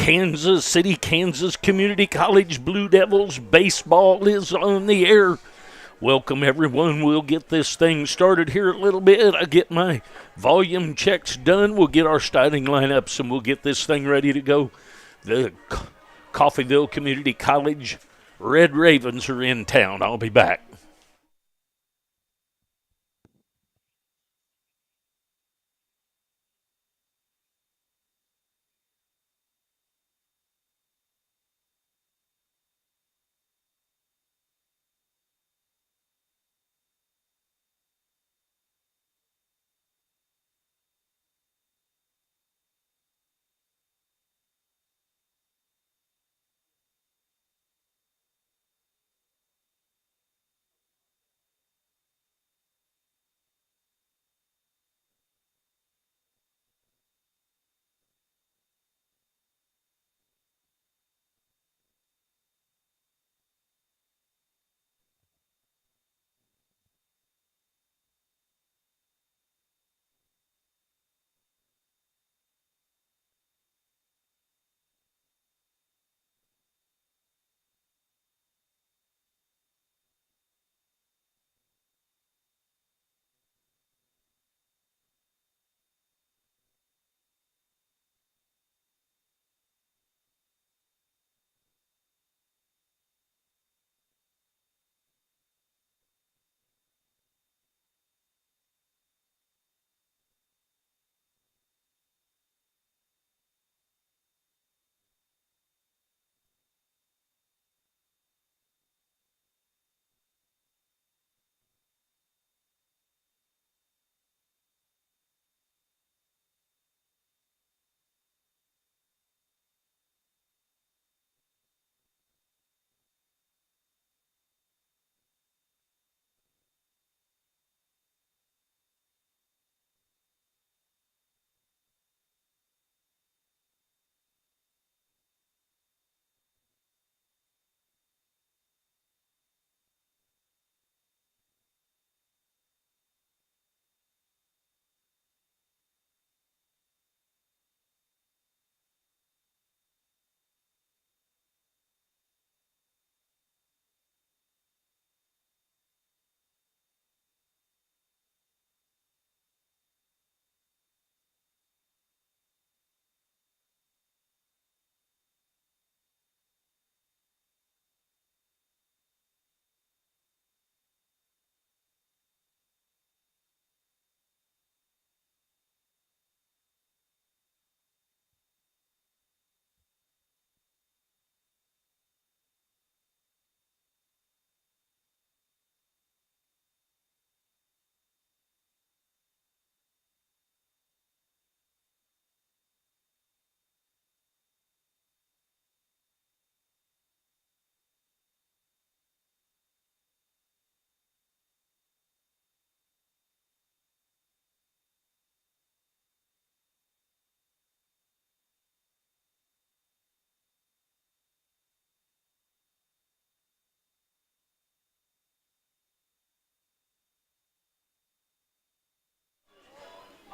Kansas City, Kansas Community College Blue Devils baseball is on the air. Welcome, everyone. We'll get this thing started here a little bit. I get my volume checks done. We'll get our starting lineups, and we'll get this thing ready to go. The Coffeyville Community College Red Ravens are in town. I'll be back.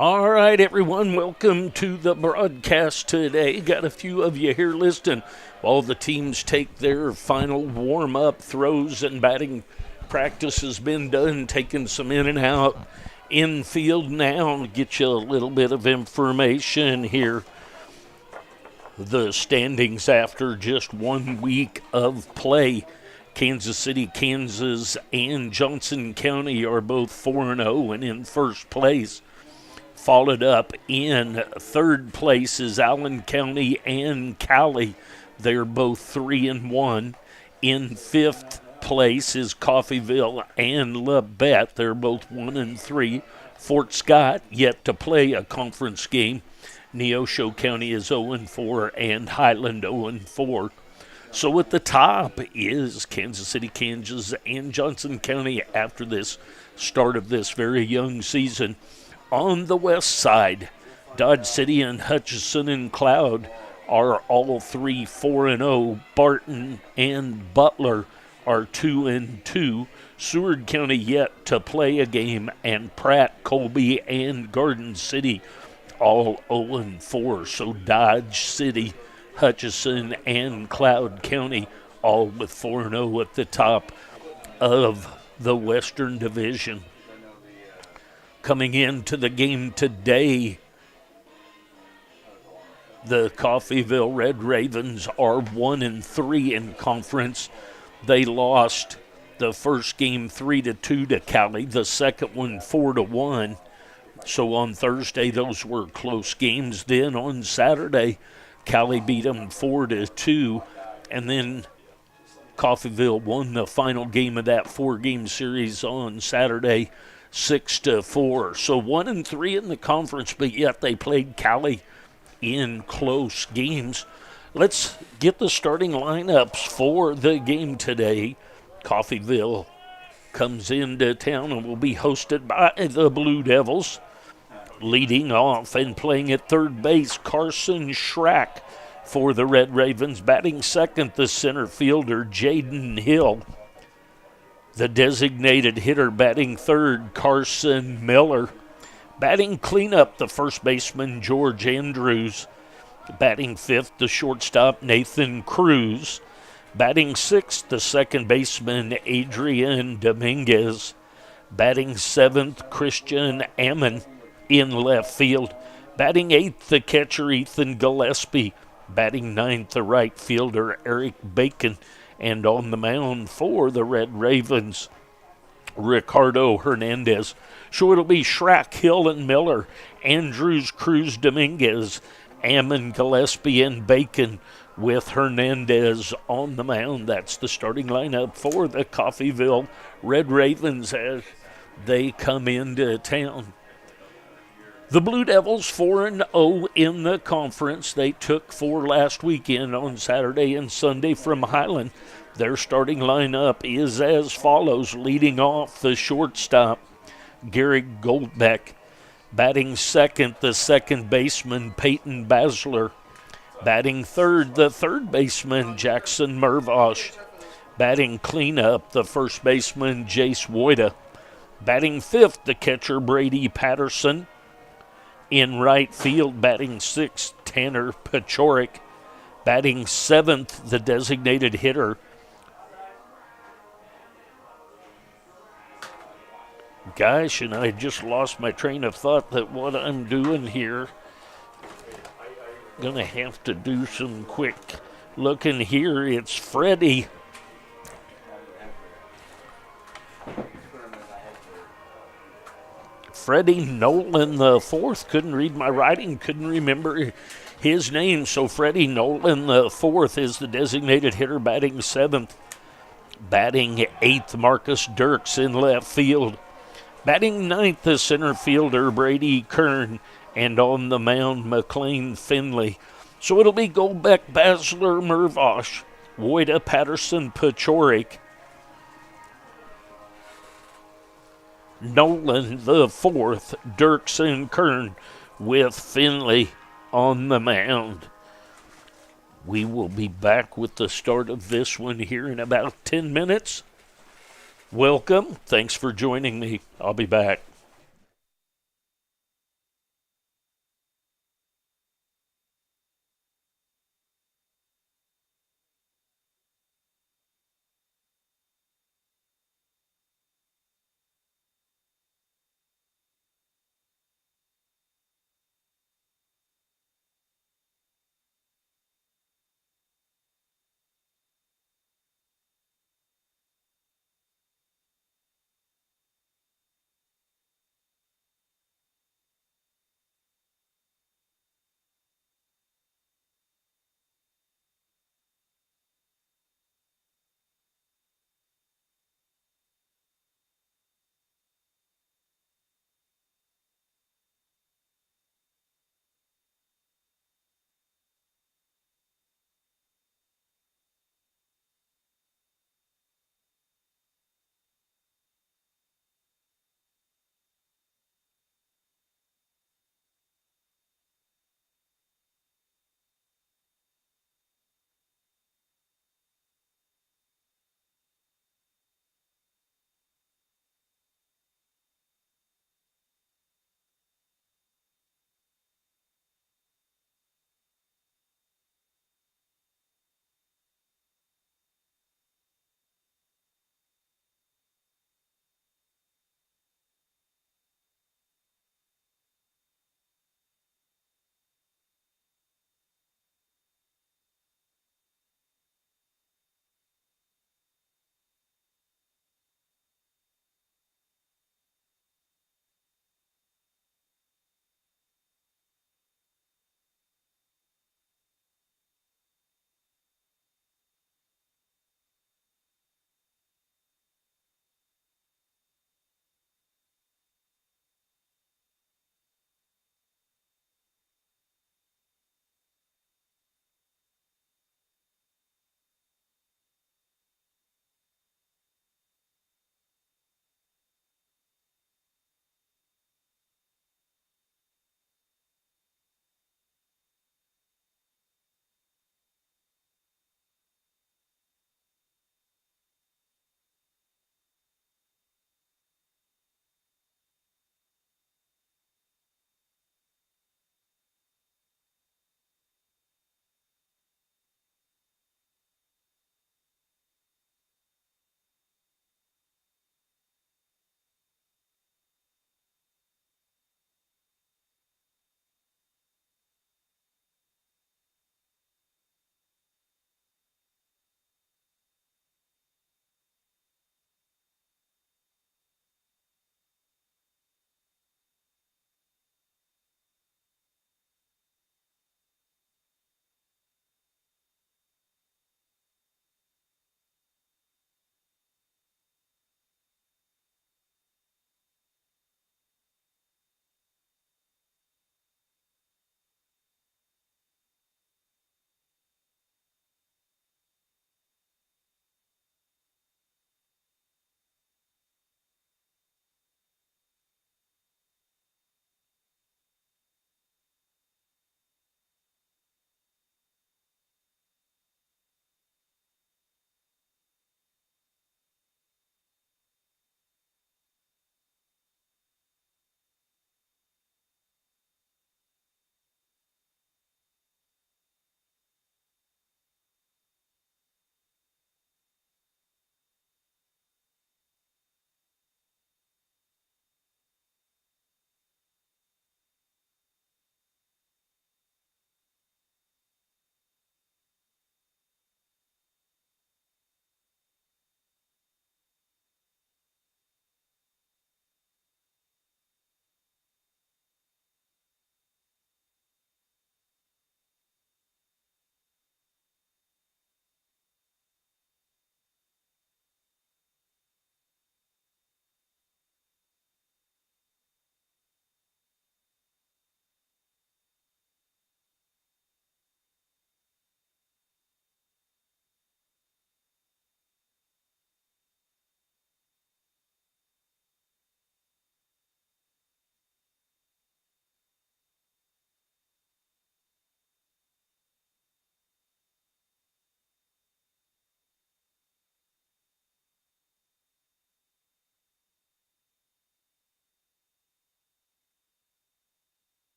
All right, everyone, welcome to the broadcast today. Got a few of you here listening while the teams take their final warm-up throws and batting practice has been done, taking some in and out infield now. Get you a little bit of information here. The standings after just 1 week of play. Kansas City, Kansas, and Johnson County are both 4-0 and in first place. Followed up in third place is Allen County and Cali. They're both 3-1. In fifth place is Coffeyville and Labette. They're both 1-3. Fort Scott yet to play a conference game. Neosho County is 0-4 and Highland 0-4. So at the top is Kansas City, Kansas, and Johnson County after this start of this very young season. On the west side, Dodge City and Hutchinson and Cloud are all three 4-0. Barton and Butler are 2-2. Seward County yet to play a game, and Pratt, Colby, and Garden City all 0-4. So Dodge City, Hutchinson, and Cloud County, all with 4-0 at the top of the Western Division. Coming into the game today, the Coffeyville Red Ravens are 1-3 in conference. They lost the first game 3-2 to Cali, the second one 4-1. So on Thursday, those were close games. Then on Saturday, Cali beat them 4-2, and then Coffeyville won the final game of that 4-game series on Saturday, 6-4. So 1-3 in the conference, but yet they played Cali in close games. Let's get the starting lineups for the game today. Coffeyville comes into town and will be hosted by the Blue Devils. Leading off and playing at third base, Carson Schrack for the Red Ravens. Batting second, the center fielder, Jaden Hill. The designated hitter batting third, Carson Miller. Batting cleanup, the first baseman, George Andrews. Batting fifth, the shortstop, Nathan Cruz. Batting sixth, the second baseman, Adrian Dominguez. Batting seventh, Christian Ammon in left field. Batting eighth, the catcher, Ethan Gillespie. Batting ninth, the right fielder, Eric Bacon. And on the mound for the Red Ravens, Ricardo Hernandez. So it'll be Schrack, Hill, and Miller, Andrews, Cruz, Dominguez, Ammon, Gillespie, and Bacon with Hernandez on the mound. That's the starting lineup for the Coffeyville Red Ravens as they come into town. The Blue Devils 4-0 in the conference. They took 4 last weekend on Saturday and Sunday from Highland. Their starting lineup is as follows. Leading off, the shortstop, Gary Goldbeck. Batting second, the second baseman, Peyton Basler. Batting third, the third baseman, Jackson Mervosh. Batting cleanup, the first baseman, Jace Woida. Batting fifth, the catcher, Brady Patterson. In right field, batting sixth, Tanner Pachorik. Batting seventh, the designated hitter, gosh, and I just lost my train of thought that what I'm doing here. Gonna have to do some quick looking here. It's Freddie. Freddie Nolan the fourth. Couldn't read my writing, couldn't remember his name. So Freddie Nolan the fourth is the designated hitter, batting seventh. Batting eighth, Marcus Dirks in left field. Batting ninth, the center fielder, Brady Kern. And on the mound, McLean Finley. So it'll be Goldbeck, Basler, Mervosh, Woida, Patterson, Pachorik, Nolan the fourth, Dirks and Kern with Finley on the mound. We will be back with the start of this one here in about 10 minutes. Welcome. Thanks for joining me. I'll be back.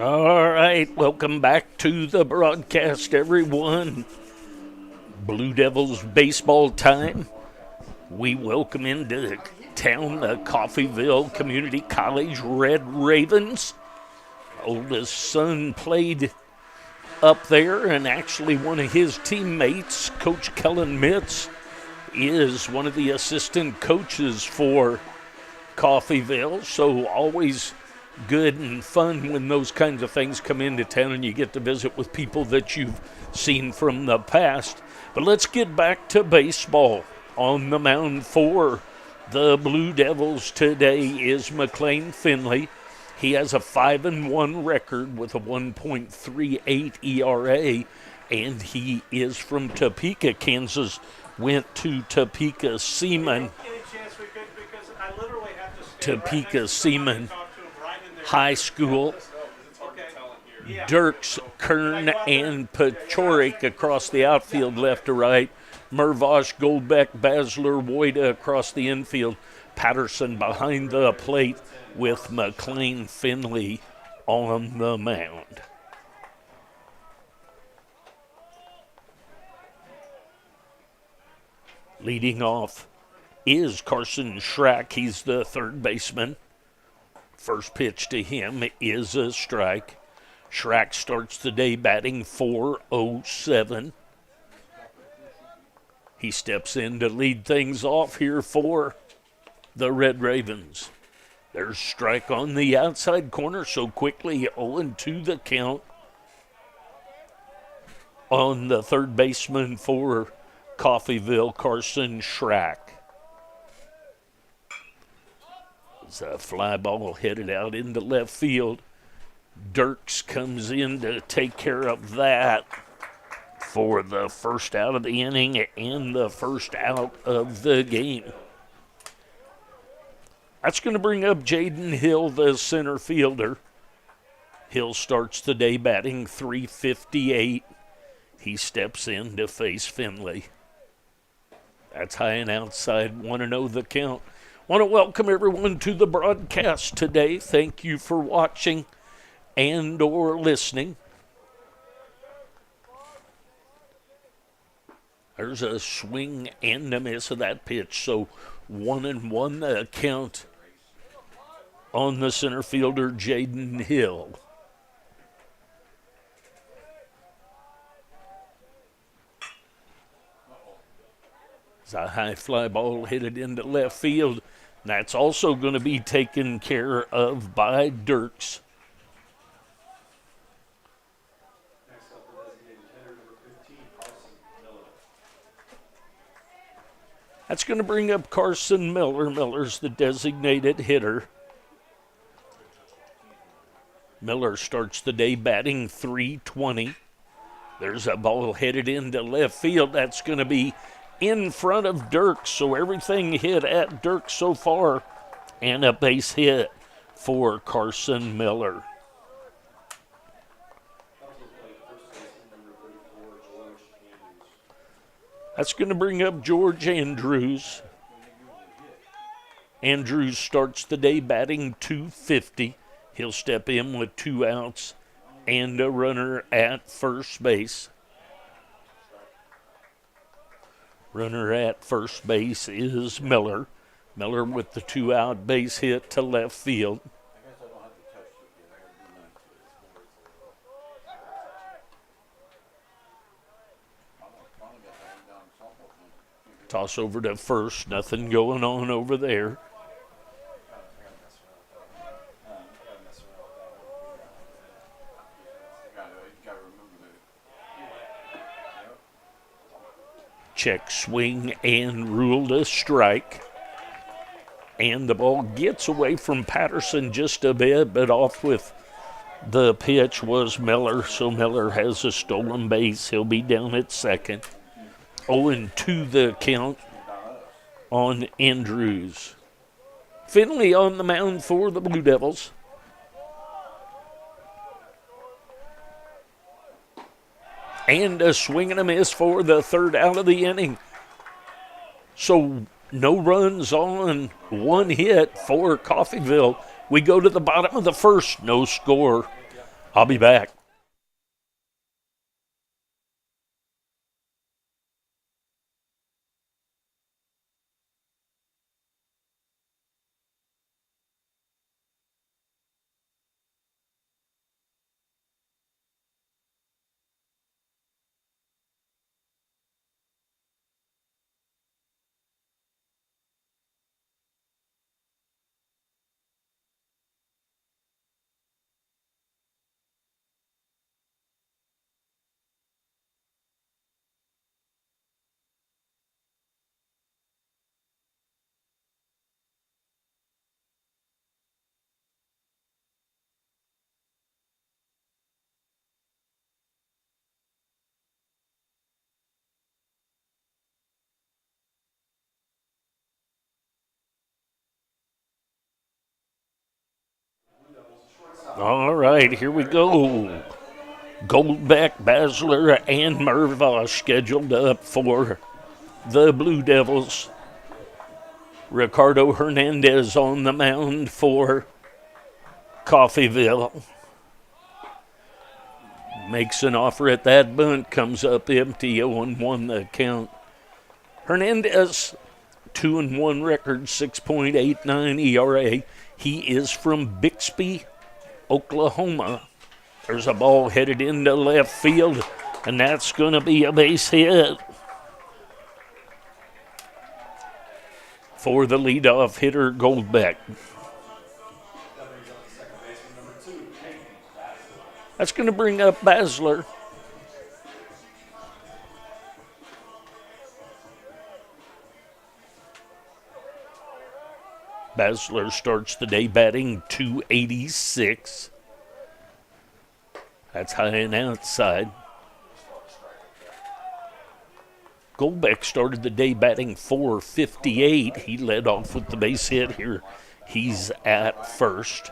All right, welcome back to the broadcast, everyone. Blue Devils baseball time. We welcome into town the Coffeyville Community College Red Ravens. Oldest son played up there, and actually one of his teammates, Coach Kellen Mitz, is one of the assistant coaches for Coffeyville, so always good and fun when those kinds of things come into town and you get to visit with people that you've seen from the past. But let's get back to baseball. On the mound for the Blue Devils today is McLean Finley. He has a 5-1 record with a 1.38 ERA, and he is from Topeka, Kansas. Went to Topeka Seaman High School. Dirks, Kern, and Pachorik across the outfield left to right. Mervosh, Goldbeck, Basler, Woida across the infield. Patterson behind the plate with McLean Finley on the mound. Leading off is Carson Schrack. He's the third baseman. First pitch to him is a strike. Schrack starts the day batting .407. He steps in to lead things off here for the Red Ravens. There's strike on the outside corner, so quickly 0-2 the count on the third baseman for Coffeyville, Carson Schrack. It's a fly ball headed out into left field. Dirks comes in to take care of that for the first out of the inning and the first out of the game. That's going to bring up Jaden Hill, the center fielder. Hill starts the day batting .358. He steps in to face Finley. That's high and outside, 1-0 the count. Want to welcome everyone to the broadcast today. Thank you for watching and or listening. There's a swing and a miss of that pitch, so 1-1 the count on the center fielder, Jaden Hill. It's a high fly ball headed into left field. That's also going to be taken care of by Dirks. That's going to bring up Carson Miller. Miller's the designated hitter. Miller starts the day batting .320. There's a ball headed into left field. That's going to be in front of Dirks, so everything hit at Dirks so far, and a base hit for Carson Miller. That's going to bring up George Andrews. Andrews starts the day batting .250. He'll step in with 2 outs and a runner at first base. Runner at first base is Miller. Miller with the 2-out base hit to left field. Toss over to first. Nothing going on over there. Check swing and ruled a strike. And the ball gets away from Patterson just a bit, but off with the pitch was Miller, so Miller has a stolen base. He'll be down at second. 0-2 the count on Andrews. Finley on the mound for the Blue Devils. And a swing and a miss for the third out of the inning. So no runs on, 1 hit for Coffeyville. We go to the bottom of the first, no score. I'll be back. All right, here we go. Goldbeck, Basler, and Mervosh scheduled up for the Blue Devils. Ricardo Hernandez on the mound for Coffeyville. Makes an offer at that bunt, comes up empty, 0-1 the count. Hernandez, 2-1 record, 6.89 ERA. He is from Bixby, Oklahoma. There's a ball headed into left field, and that's going to be a base hit for the leadoff hitter, Goldbeck. That's going to bring up Basler. Basler starts the day batting .286. That's high and outside. Goldbeck started the day batting .458. He led off with the base hit here. He's at first.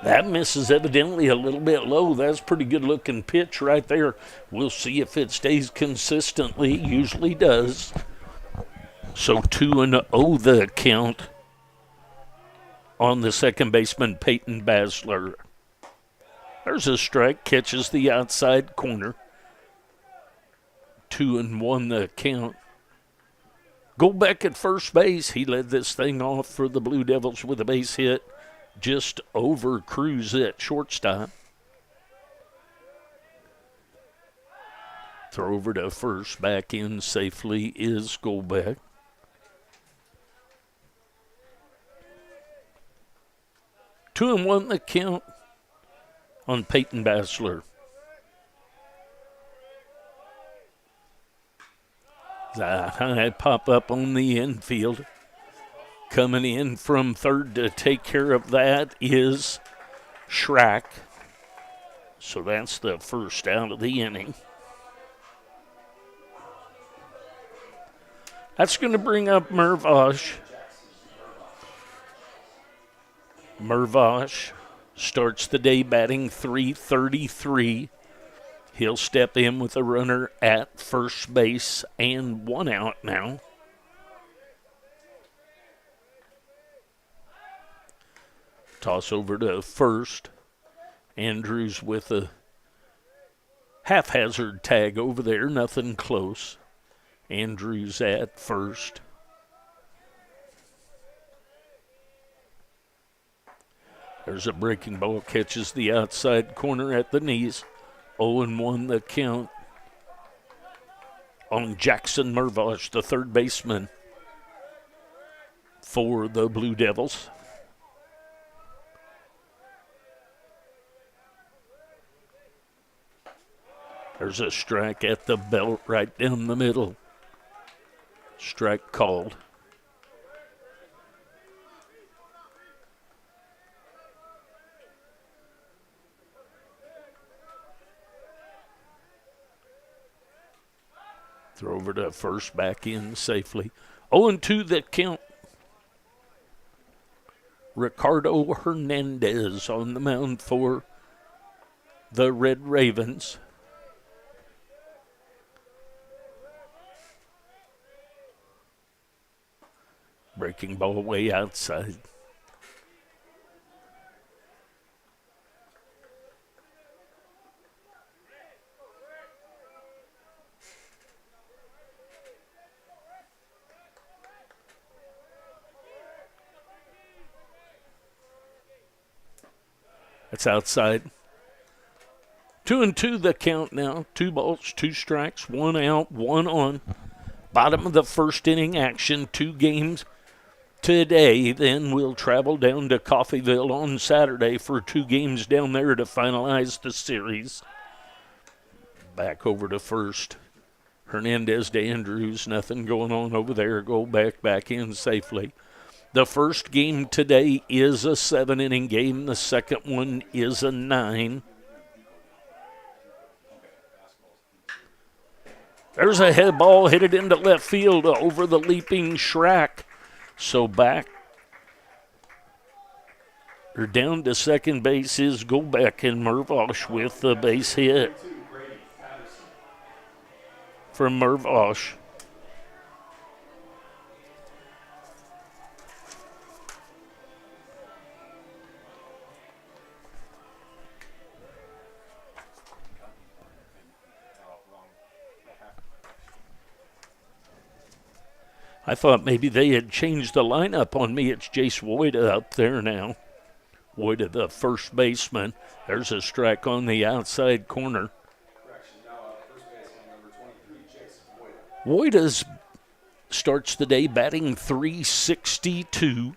That misses evidently a little bit low. That's a pretty good looking pitch right there. We'll see if it stays consistently. It usually does. So 2-0 the count on the second baseman, Peyton Basler. There's a strike, catches the outside corner. 2-1 the count. Goldbeck at first base. He led this thing off for the Blue Devils with a base hit. Just over Cruz at shortstop. Throw over to first, back in safely is Goldbeck. Two and one the count on Peyton Basler. That high pop up on the infield. Coming in from third to take care of that is Schrack. So that's the first out of the inning. That's going to bring up Mervosh. Mervosh starts the day batting .333. He'll step in with a runner at first base and one out now. Toss over to first. Andrews with a haphazard tag over there, nothing close. Andrews at first. There's a breaking ball, catches the outside corner at the knees. 0-1 the count on Jackson Mervosh, the third baseman for the Blue Devils. There's a strike at the belt right down the middle. Strike called. Throw over to first, back in safely. 0-2 the count. Ricardo Hernandez on the mound for the Red Ravens. Breaking ball way outside. That's outside. 2-2 the count now. 2 balls, 2 strikes, 1 out, 1 on. Bottom of the first inning action. 2 games today. Then we'll travel down to Coffeyville on Saturday for 2 games down there to finalize the series. Back over to first. Hernandez to Andrews. Nothing going on over there. Go back in safely. The first game today is a 7-inning game. The second one is a 9. There's a head ball hit it into left field over the leaping Schrack. So back or down to second base is Golbeck, and Mervosh with the base hit from Mervosh. I thought maybe they had changed the lineup on me. It's Jace Woida up there now. Woida, the first baseman. There's a strike on the outside corner. Woida starts the day batting .362.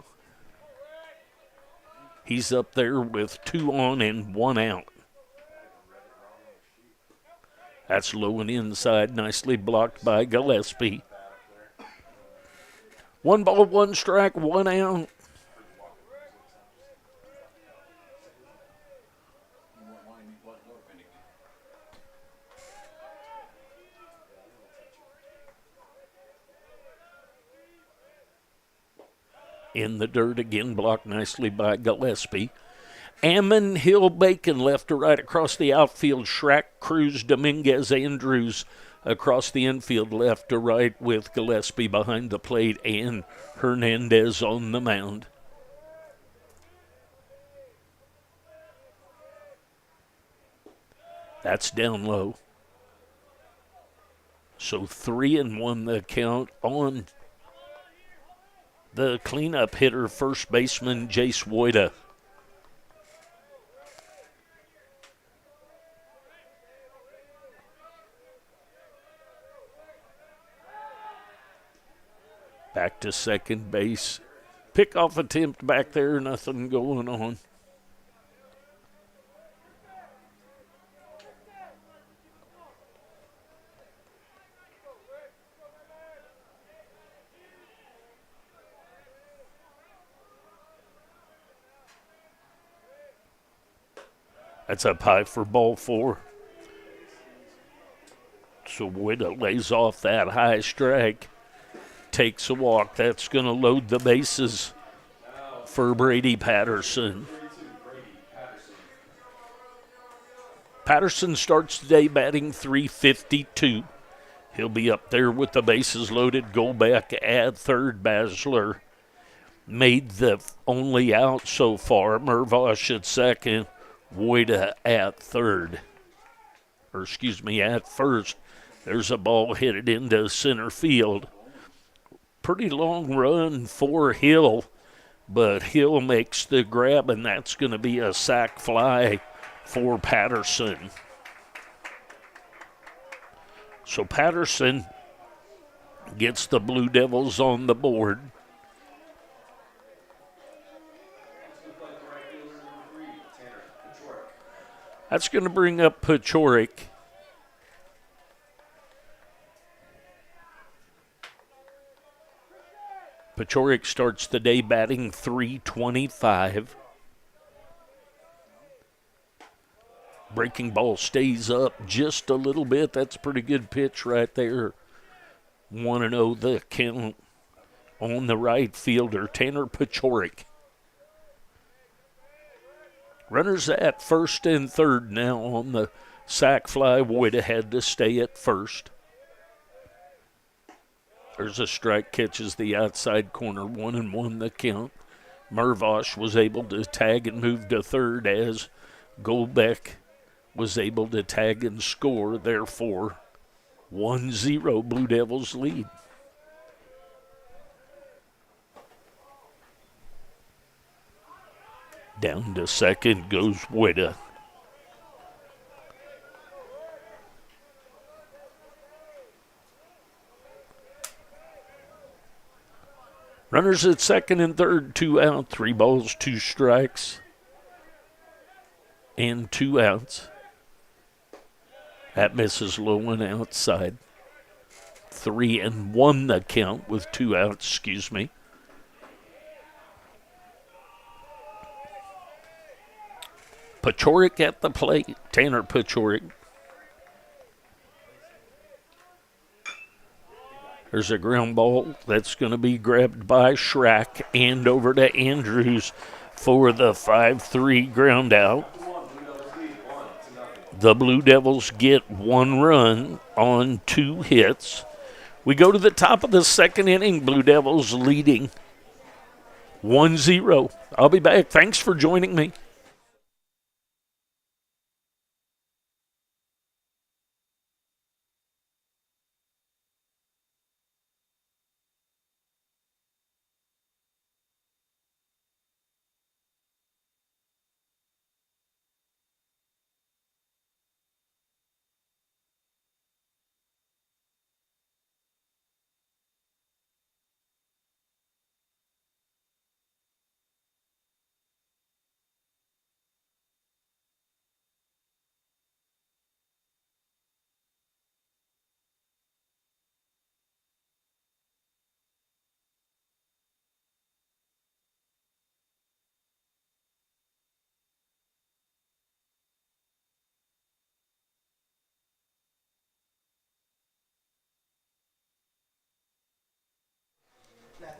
He's up there with 2 on and 1 out. That's low and inside, nicely blocked by Gillespie. 1 ball, 1 strike, 1 out. In the dirt again, blocked nicely by Gillespie. Ammon, Hill, Bacon left to right across the outfield. Schrack, Cruz, Dominguez, Andrews across the infield, left to right, with Gillespie behind the plate and Hernandez on the mound. That's down low. So 3-1 the count on the cleanup hitter, first baseman Jace Woida. Back to second base. Pickoff attempt back there, nothing going on. That's up high for ball 4. So Woida lays off that high strike. Takes a walk. That's going to load the bases for Brady Patterson. Patterson starts the day batting .352. He'll be up there with the bases loaded. Golbeck at third. Basler made the only out so far. Mervosh at second. Woida at third. At first. There's a ball hit it into center field. Pretty long run for Hill, but Hill makes the grab, and that's going to be a sac fly for Patterson. So Patterson gets the Blue Devils on the board. That's going to bring up Pachorik. Pachorik starts the day batting .325. Breaking ball stays up just a little bit. That's a pretty good pitch right there. 1-0 the count on the right fielder, Tanner Pachorik. Runners at first and third now on the sac fly. Woida had to stay at first. There's a strike, catches the outside corner, 1-1 the count. Mervosh was able to tag and move to third as Golbeck was able to tag and score. Therefore, 1-0 Blue Devils lead. Down to second goes Wida. Runners at second and third, 2 out, 3 balls, 2 strikes, and 2 outs. That misses low and outside. 3-1 the count with 2 outs, Pachorik at the plate, Tanner Pachorik. There's a ground ball that's going to be grabbed by Schrack and over to Andrews for the 5-3 ground out. The Blue Devils get 1 run on 2 hits. We go to the top of the second inning. Blue Devils leading 1-0. I'll be back. Thanks for joining me.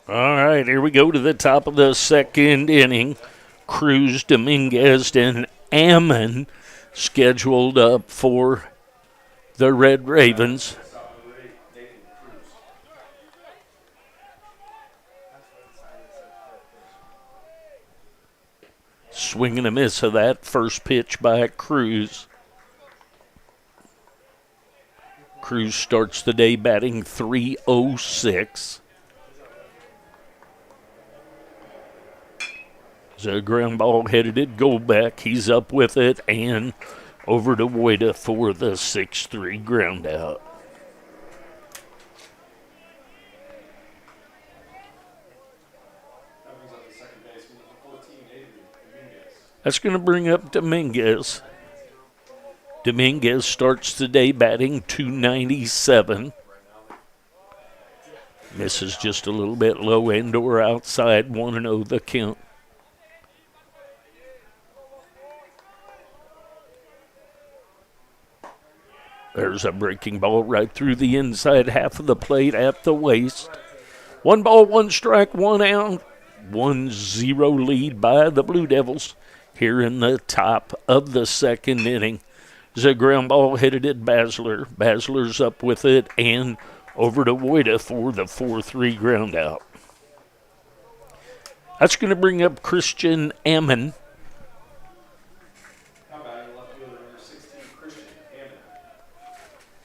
All right, here we go to the top of the second inning. Cruz, Dominguez, and Ammon scheduled up for the Red Ravens. Swing and a miss of that first pitch by Cruz. Cruz starts the day batting .306. A ground ball headed at Golbeck. He's up with it and over to Wida for the 6-3 ground out. That's going to bring up Dominguez. Dominguez starts the day batting .297. Misses just a little bit low end or outside, 1-0 the count. There's a breaking ball right through the inside half of the plate at the waist. 1 ball, 1 strike, 1 out. 1-0 lead by the Blue Devils here in the top of the second inning. There's a ground ball headed at Basler. Basler's up with it and over to Wida for the 4-3 ground out. That's going to bring up Christian Ammon.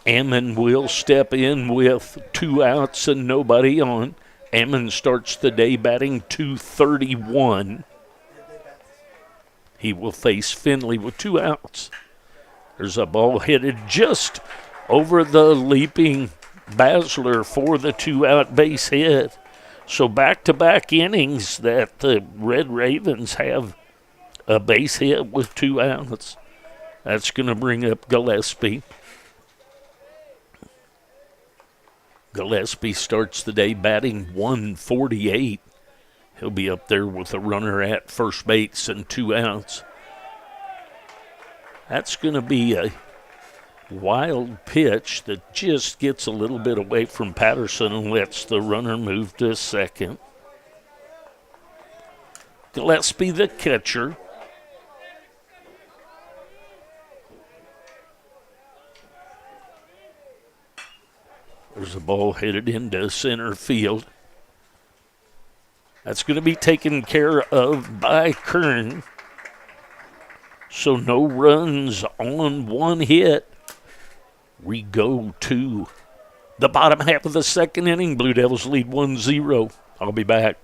Ammon will step in with 2 outs and nobody on. Ammon starts the day batting .231. He will face Finley with 2 outs. There's a ball headed just over the leaping Basler for the 2-out base hit. So back-to-back innings that the Red Ravens have a base hit with 2 outs. That's going to bring up Gillespie. Gillespie starts the day batting .148. He'll be up there with a runner at first base and 2 outs. That's going to be a wild pitch that just gets a little bit away from Patterson and lets the runner move to second. Gillespie, the catcher. There's a ball headed into center field. That's going to be taken care of by Kern. So no runs on one hit. We go to the bottom half of the second inning. Blue Devils lead 1-0. I'll be back.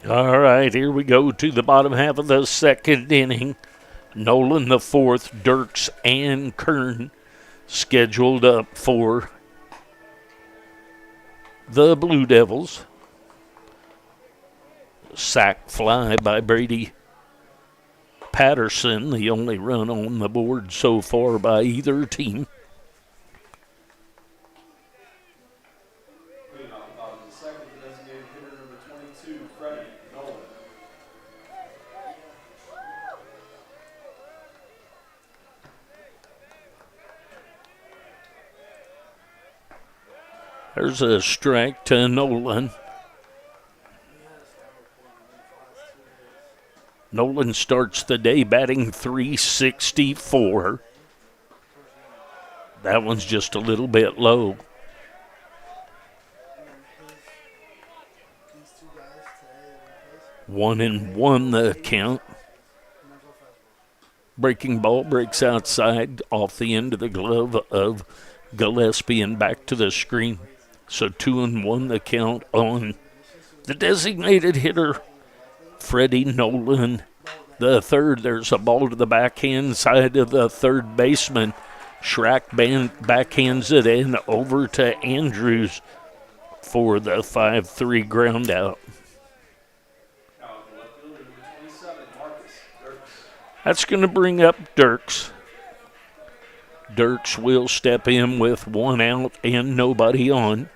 All right, here we go to the bottom half of the second inning. Nolan the fourth, Dirks and Kern scheduled up for the Blue Devils. Sac fly by Brady Patterson, the only run on the board so far by either team. There's a strike to Nolan. Nolan starts the day batting .364. That one's just a little bit low. One and one the count. Breaking ball breaks outside off the end of the glove of Gillespie and back to the screen. So 2-1 the count on the designated hitter, Freddie Nolan the third. There's a ball to the backhand side of the third baseman. Schrack backhands it in over to Andrews for the 5-3 ground out. That's going to bring up Dirks. Dirks will step in with one out and nobody on.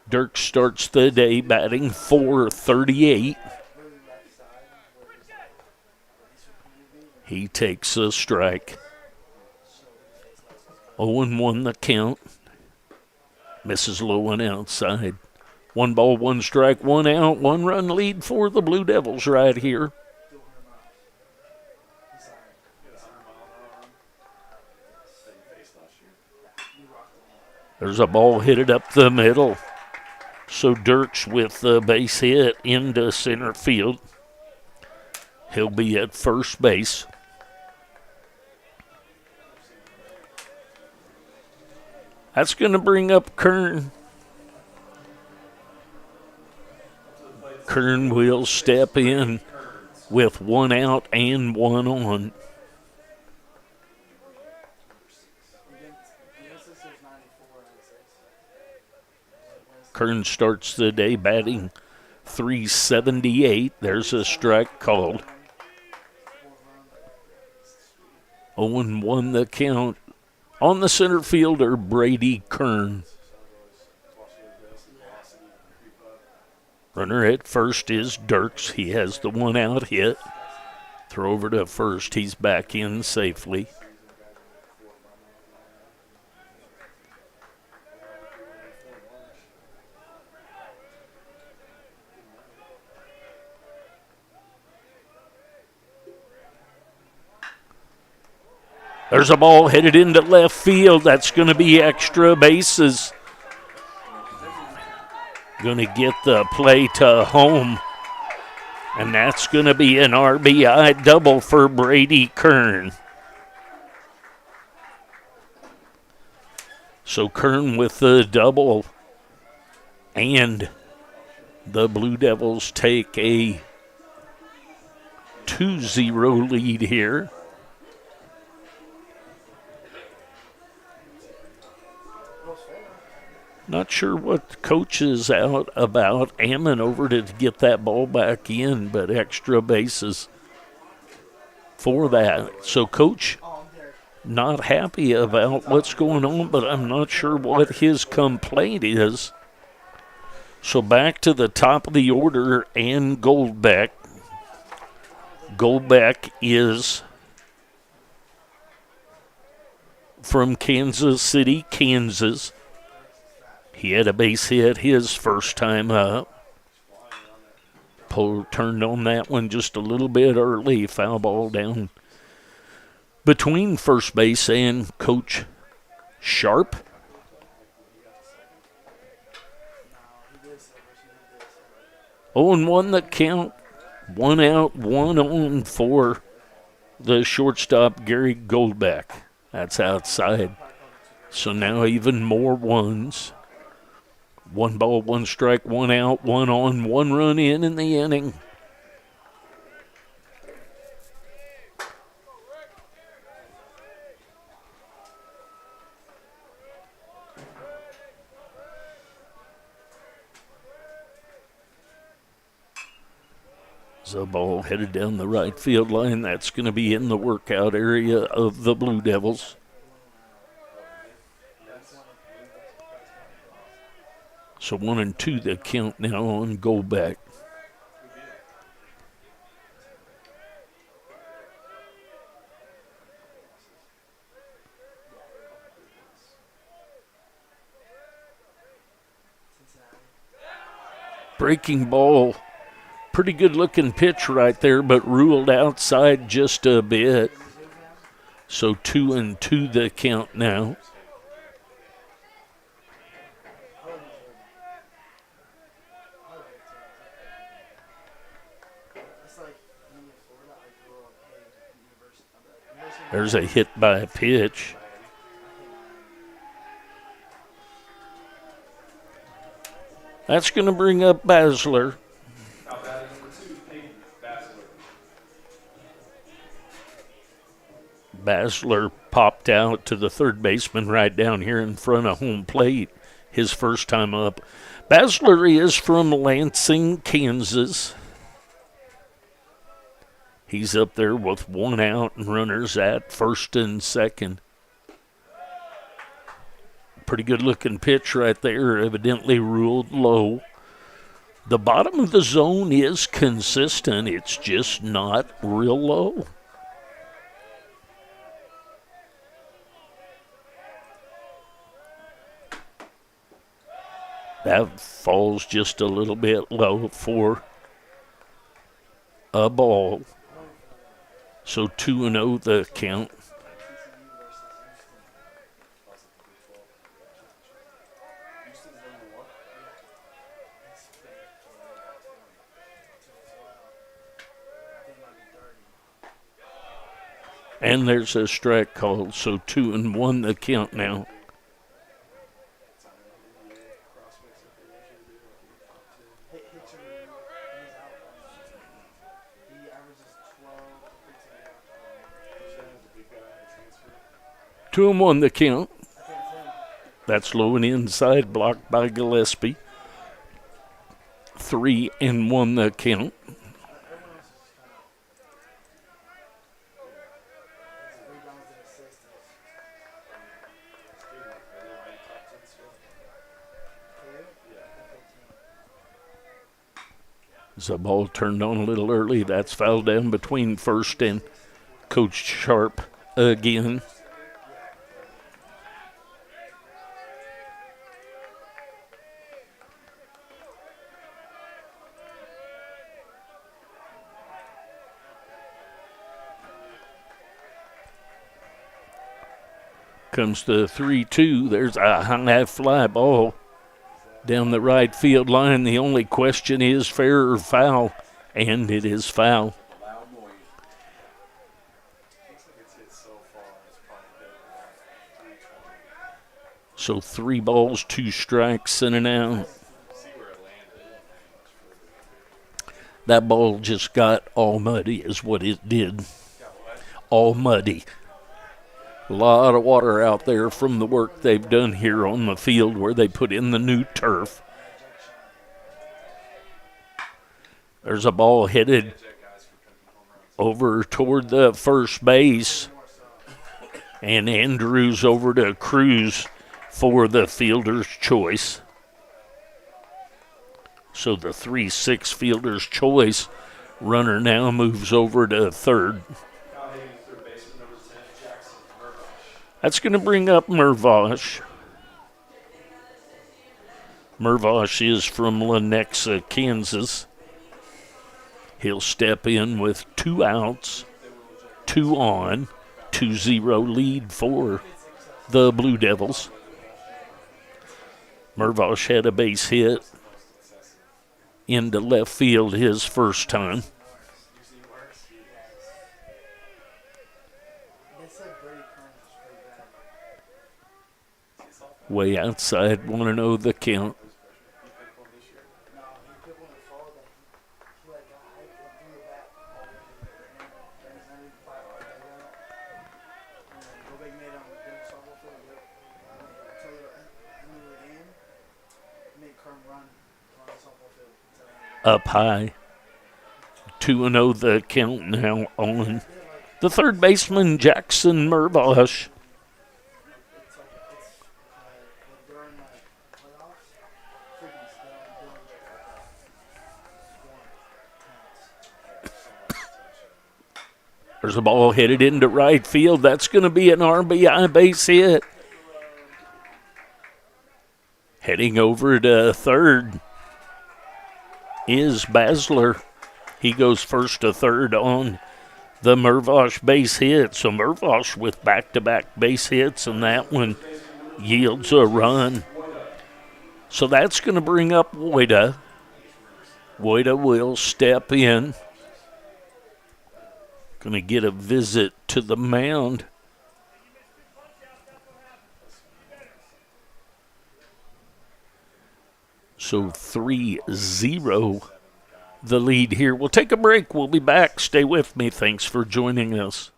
Dirks starts the day batting .438. He takes a strike. 0-1 the count. Misses low and outside. 1 ball, 1 strike, 1 out, 1 run lead for the Blue Devils right here. There's a ball hit up the middle. So Dirks with the base hit into center field. He'll be at first base. That's going to bring up Kern. Kern will step in with 1 out and 1 on. Kern starts the day batting .378. There's a strike called. 0-1 the count on the center fielder, Brady Kern. Runner at first is Dirks. He has the 1 out hit. Throw over to first. He's back in safely. There's a ball headed into left field. That's going to be extra bases. Going to get the play to home. And that's going to be an RBI double for Brady Kern. So Kern with the double. And the Blue Devils take a 2-0 lead here. Not sure what the coach is out about. Ammon over to get that ball back in, but extra bases for that. So coach not happy about what's going on, but I'm not sure what his complaint is. So back to the top of the order and Goldbeck. Goldbeck is from Kansas City, Kansas. He had a base hit his first time up. Poe turned on that one just a little bit early. Foul ball down between first base and Coach Sharp. Oh, and 1 the count. 1 out, 1 on for the shortstop, Gary Goldbeck. That's outside. So now even more ones. 1 ball, 1 strike, 1 out, 1 on, 1 run in the inning. The ball headed down the right field line. That's going to be in the workout area of the Blue Devils. So 1 and 2 the count now on Goldbeck. Breaking ball. Pretty good looking pitch right there, but ruled outside just a bit. So 2 and 2 the count now. There's a hit by a pitch. That's going to bring up Basler. Basler popped out to the third baseman right down here in front of home plate his first time up. Basler is from Lansing, Kansas. He's up there with 1 out and runners at first and second. Pretty good looking pitch right there, evidently ruled low. The bottom of the zone is consistent. It's just not real low. That falls just a little bit low for a ball. So 2-0 the count. And there's a strike called, so 2-1 the count now. Two and 1 the count. That's low and inside, blocked by Gillespie. 3-1 the count. The ball turned on a little early. That's fouled down between first and Coach Sharp again. Comes to 3-2. There's a high fly ball down the right field line. The only question is fair or foul, and it is foul. So 3 balls, 2 strikes, and an out. That ball just got all muddy is what it did. All muddy. A lot of water out there from the work they've done here on the field where they put in the new turf. There's a ball headed over toward the first base. And Andrews over to Cruz for the fielder's choice. So the 3-6 fielder's choice runner now moves over to third. That's going to bring up Mervosh. Mervosh is from Lenexa, Kansas. He'll step in with 2 outs, 2 on, 2-0 lead for the Blue Devils. Mervosh had a base hit into left field his first time. Way outside, 1-0 the count. Up high. 2-0 the count now on the third baseman, Jackson Mervosh. There's a ball headed into right field. That's going to be an RBI base hit. Heading over to third is Basler. He goes first to third on the Mervosh base hit. So Mervosh with back-to-back base hits, and that one yields a run. So that's going to bring up Woida. Woida will step in. Going to get a visit to the mound. So 3-0 the lead here. We'll take a break. We'll be back. Stay with me. Thanks for joining us.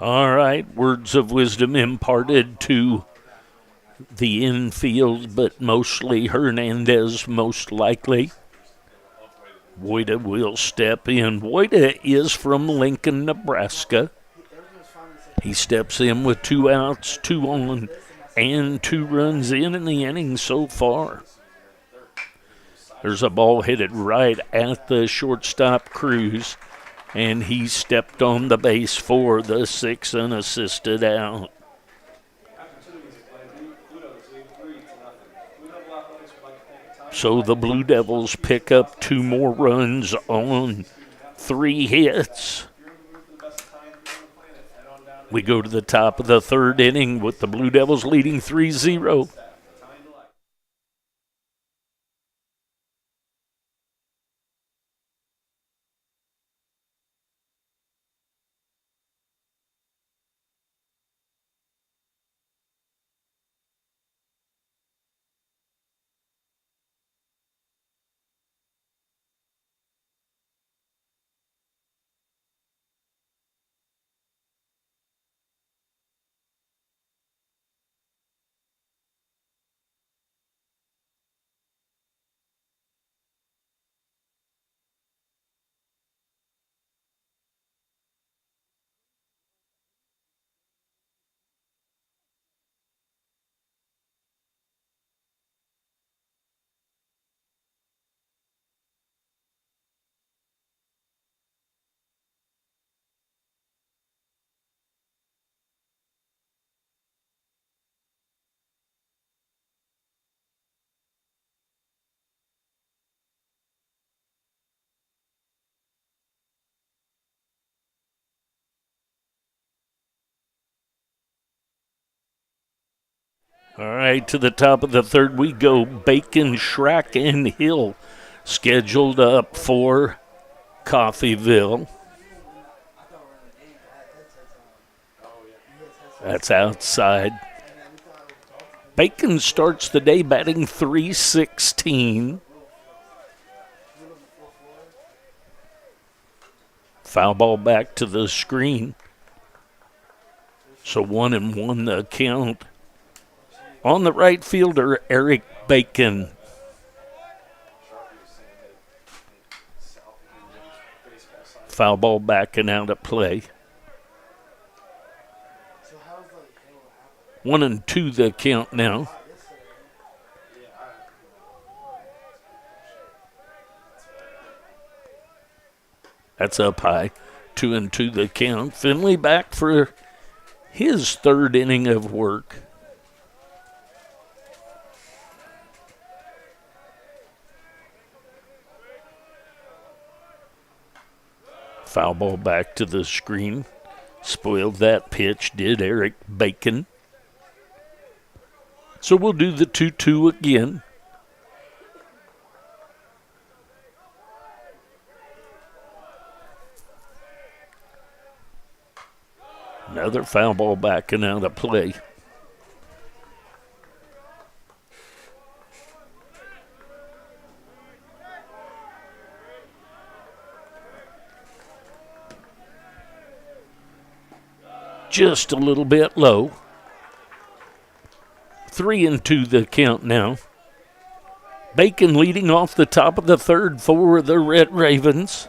All right, words of wisdom imparted to the infield, but mostly Hernandez, most likely. Woida will step in. Woida is from Lincoln, Nebraska. He steps in with 2 outs, 2 on, and 2 runs in the inning so far. There's a ball headed right at the shortstop, Cruz, and he stepped on the base for the 6 unassisted out. So the Blue Devils pick up 2 more runs on 3 hits. We go to the top of the third inning with the Blue Devils leading 3-0. All right, to the top of the third we go. Bacon, Schrack, and Hill scheduled up for Coffeyville. That's outside. Bacon starts the day batting .316. Foul ball back to the screen. So 1-1 the count. On the right fielder, Eric Bacon. Foul ball back and out of play. 1-2 the count now. That's up high. 2-2 the count. Finley back for his third inning of work. Foul ball back to the screen. Spoiled that pitch, did Eric Bacon. So we'll do the 2-2 again. Another foul ball back and out of play. Just a little bit low. 3-2 the count now. Bacon leading off the top of the third for the Red Ravens.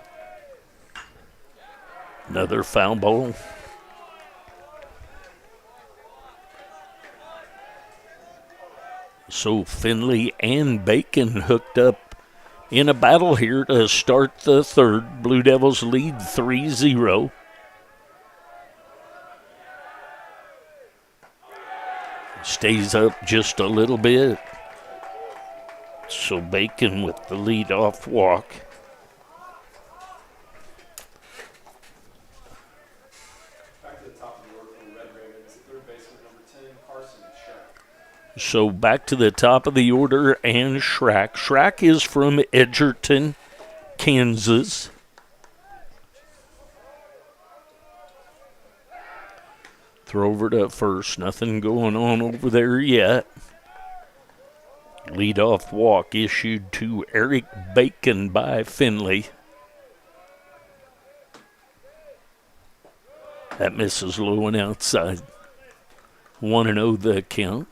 Another foul ball. So Finley and Bacon hooked up in a battle here to start the third. Blue Devils lead 3-0. Stays up just a little bit. So Bacon with the lead-off walk. So back to the top of the order and Schrack. Schrack is from Edgerton, Kansas. Throw over to first. Nothing going on over there yet. Lead-off walk issued to Eric Bacon by Finley. That misses low and outside. 1-0 the count.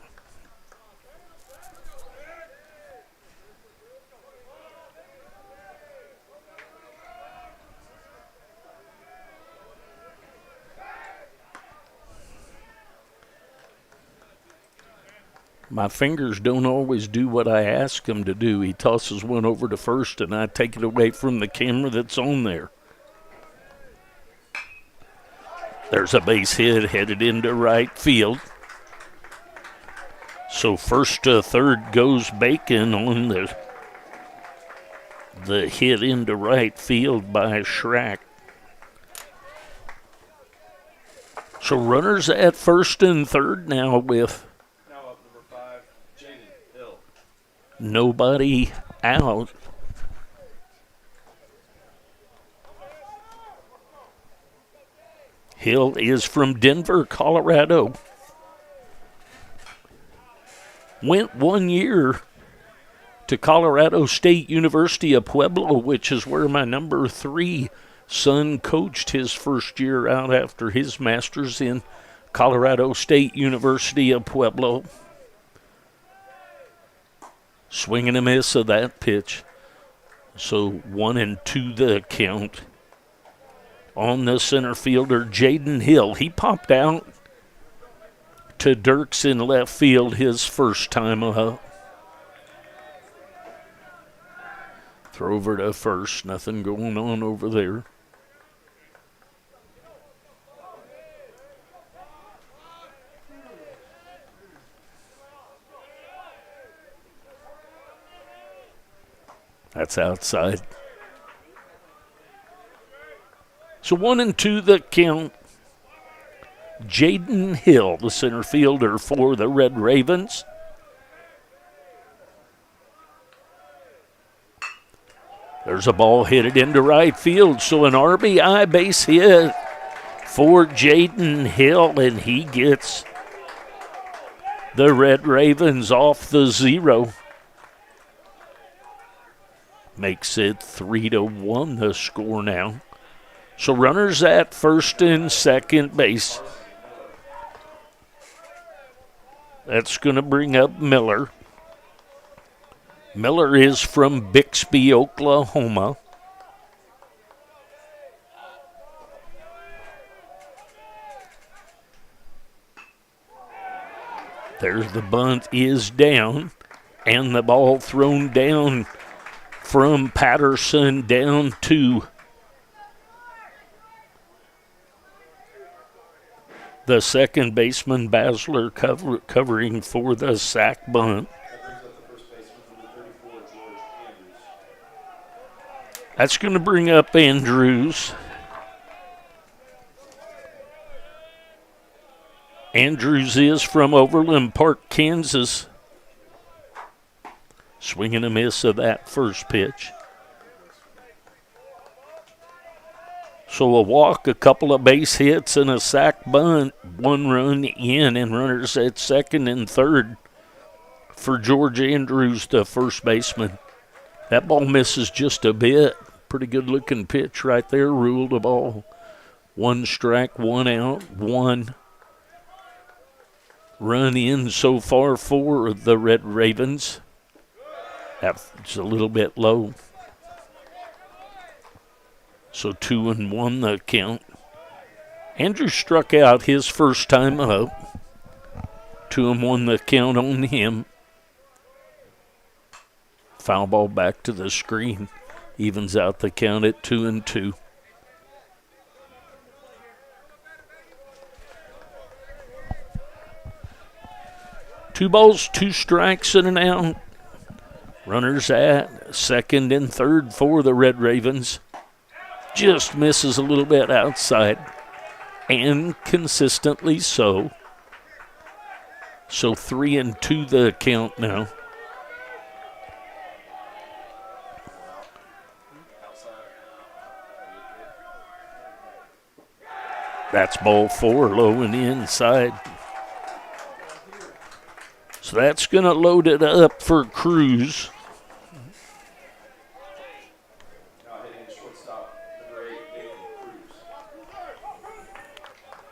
My fingers don't always do what I ask them to do. He tosses one over to first, and I take it away from the camera that's on there. There's a base hit headed into right field. So first to third goes Bacon on the hit into right field by Schrack. So runners at first and third now with nobody out. Hill is from Denver, Colorado. Went 1 year to Colorado State University of Pueblo, which is where my number 3 son coached his first year out after his master's in Colorado State University of Pueblo. Swing and a miss of that pitch. So 1-2 the count. On the center fielder, Jaden Hill. He popped out to Dirks in left field his first time up. Throw over to first. Nothing going on over there. That's outside. So 1-2 the count. Jaden Hill, the center fielder for the Red Ravens. There's a ball headed into right field, so an RBI base hit for Jaden Hill, and he gets the Red Ravens off the 0. Makes it 3-1 the score now. So runners at first and second base. That's going to bring up Miller. Miller is from Bixby, Oklahoma. There's the bunt is down, and the ball thrown down from Patterson down to the second baseman, Basler, covering for the sac bunt. That's going to bring up Andrews. Andrews is from Overland Park, Kansas. Swing and a miss of that first pitch. So a walk, a couple of base hits, and a sac bunt. 1 run in, and runners at second and third for George Andrews, the first baseman. That ball misses just a bit. Pretty good looking pitch right there. Ruled a ball. 1 strike, 1 out, 1 run in so far for the Red Ravens. That's a little bit low. So 2-1 the count. Andrew struck out his first time up. 2-1 the count on him. Foul ball back to the screen. Evens out the count at 2-2. Two balls, 2 strikes, and an out. Runners at second and third for the Red Ravens. Just misses a little bit outside, and consistently so. So 3-2 the count now. That's ball 4, low and inside. So that's going to load it up for Cruz.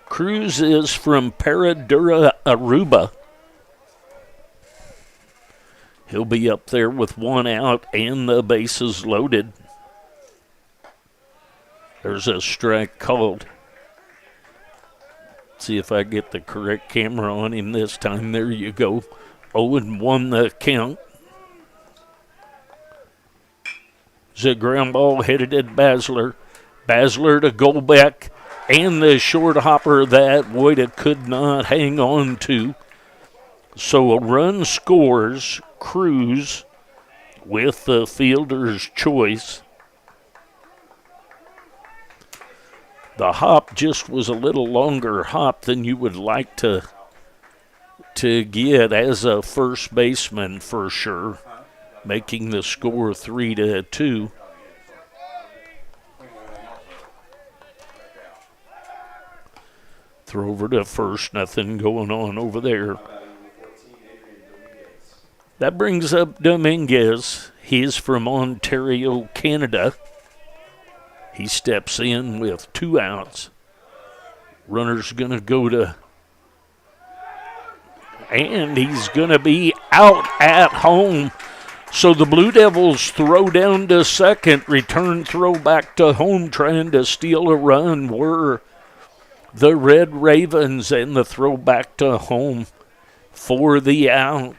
Cruz is from Paradura, Aruba. He'll be up there with 1 out and the bases loaded. There's a strike called. See if I get the correct camera on him this time. There you go. 0-1 the count. It's a ground ball headed at Basler. Basler to Golbeck. And the short hopper that Wojda could not hang on to. So a run scores. Cruz with the fielder's choice. The hop just was a little longer hop than you would like to get as a first baseman for sure, making the score 3-2. Throw over to first, nothing going on over there. That brings up Dominguez. He's from Ontario, Canada. He steps in with 2 outs. Runner's going to go to, and he's going to be out at home. So the Blue Devils throw down to second, return throw back to home, trying to steal a run. Were the Red Ravens, and the throw back to home for the out.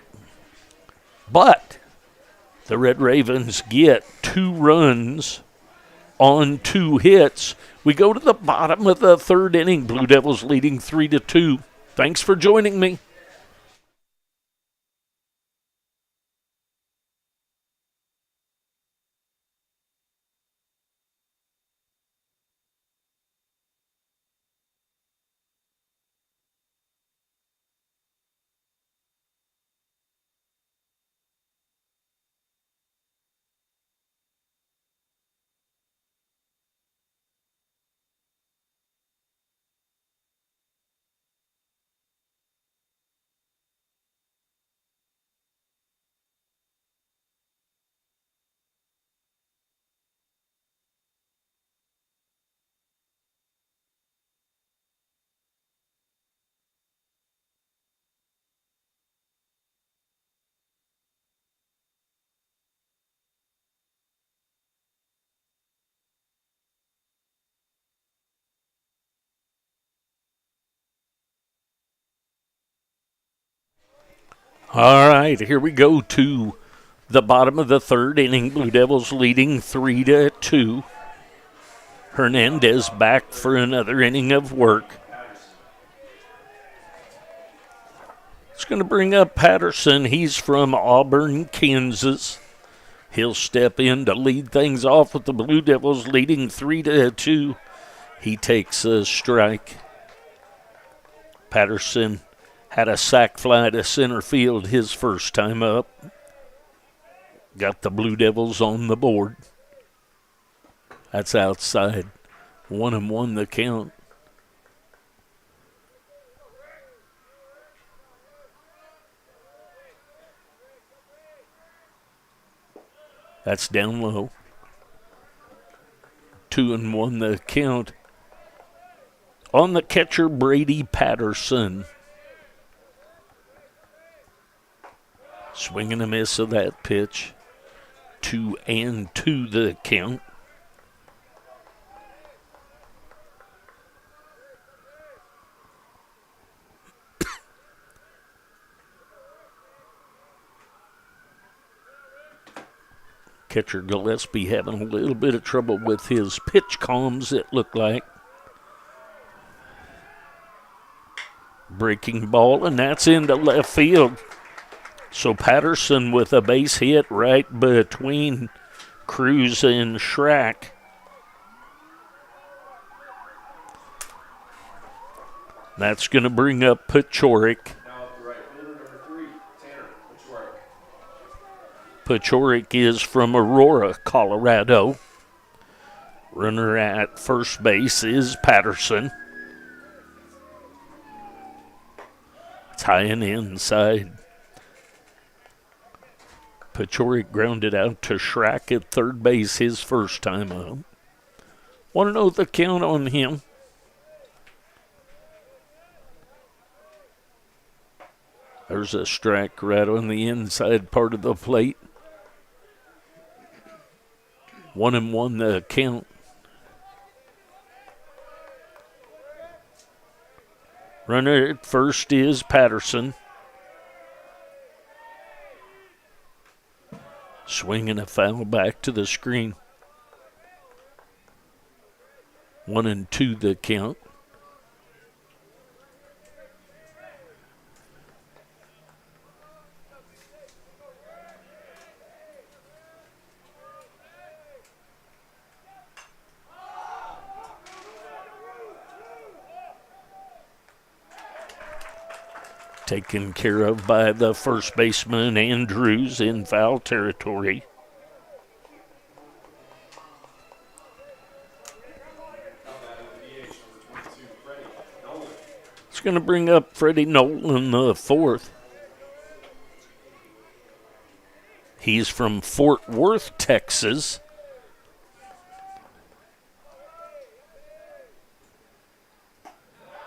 But the Red Ravens get 2 runs on 2 hits. We go to the bottom of the 3rd inning. Blue Devils leading 3-2. Thanks for joining me. All right, here we go to the bottom of the third inning. Blue Devils leading 3-2. Hernandez back for another inning of work. It's going to bring up Patterson. He's from Auburn, Kansas. He'll step in to lead things off with the Blue Devils leading 3-2. He takes a strike. Patterson had a sac fly to center field his first time up. Got the Blue Devils on the board. That's outside. 1-1 the count. That's down low. 2-1 the count. On the catcher, Brady Patterson. Swing and a miss of that pitch. 2-2 the count. Catcher Gillespie having a little bit of trouble with his pitch comms, it looked like. Breaking ball, and that's into left field. So Patterson with a base hit right between Cruz and Schrack. That's going to bring up Pachorik. Pachorik is from Aurora, Colorado. Runner at first base is Patterson. It's high and inside. Pachorik grounded out to Schrack at third base his first time up. Want to know the count on him? There's a strike right on the inside part of the plate. 1-1 the count. Runner at first is Patterson. Swinging a foul back to the screen. 1-2 the count. Taken care of by the first baseman, Andrews, in foul territory. It's going to bring up Freddie Nolan, the fourth. He's from Fort Worth, Texas.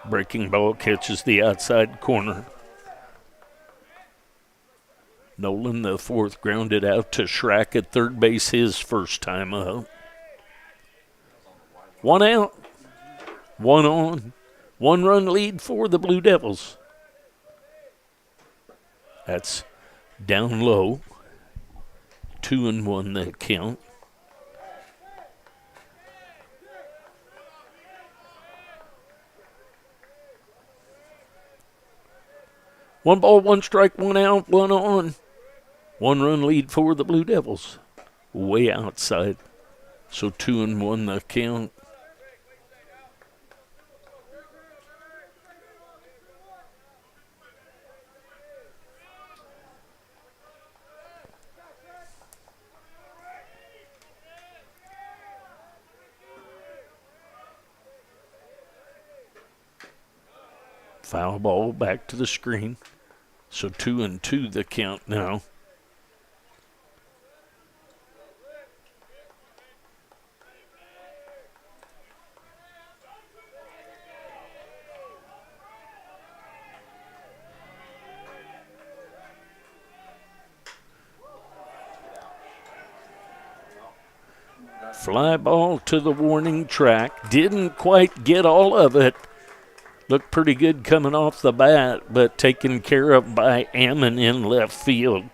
Breaking ball catches the outside corner. Nolan, the fourth, grounded out to Schrack at third base his first time up. 1 out, 1 on, 1-run lead for the Blue Devils. That's down low. 2-1 the count. One ball, one strike, 1 out, 1 on. 1-run lead for the Blue Devils. Way outside. So 2-1 the count. Foul ball back to the screen. So 2-2 the count now. Fly ball to the warning track. Didn't quite get all of it. Looked pretty good coming off the bat, but taken care of by Ammon in left field.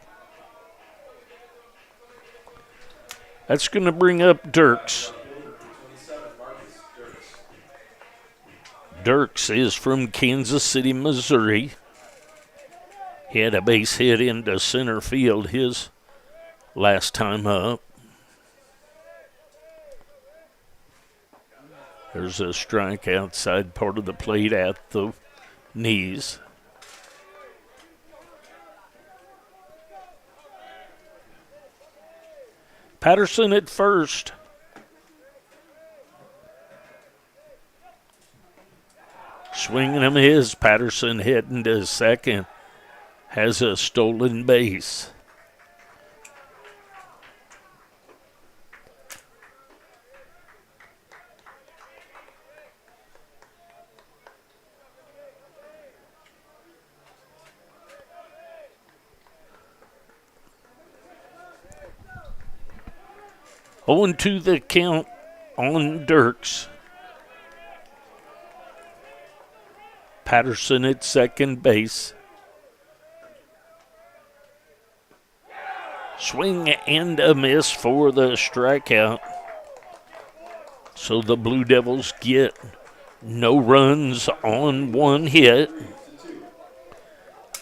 That's going to bring up Dirks. Dirks is from Kansas City, Missouri. He had a base hit into center field his last time up. There's a strike outside part of the plate at the knees. Patterson at first. Swinging him his. Patterson heading to second. Has a stolen base. Owing to the count on Dirks. Patterson at second base. Swing and a miss for the strikeout. So the Blue Devils get no runs on one hit.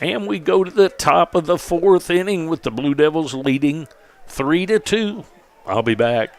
And we go to the top of the fourth inning with the Blue Devils leading 3-2. I'll be back.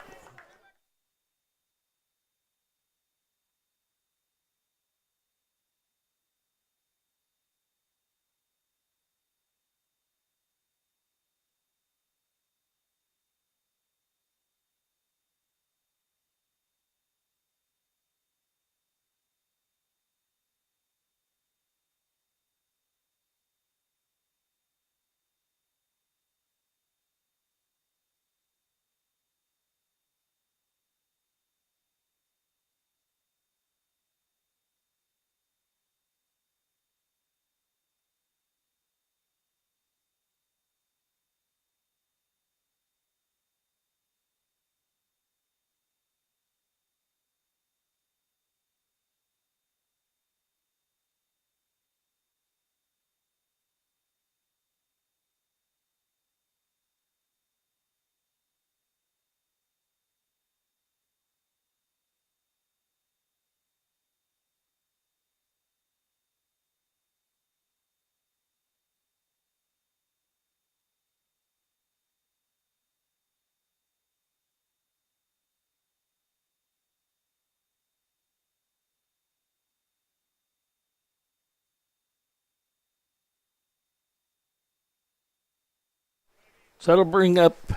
So that'll bring up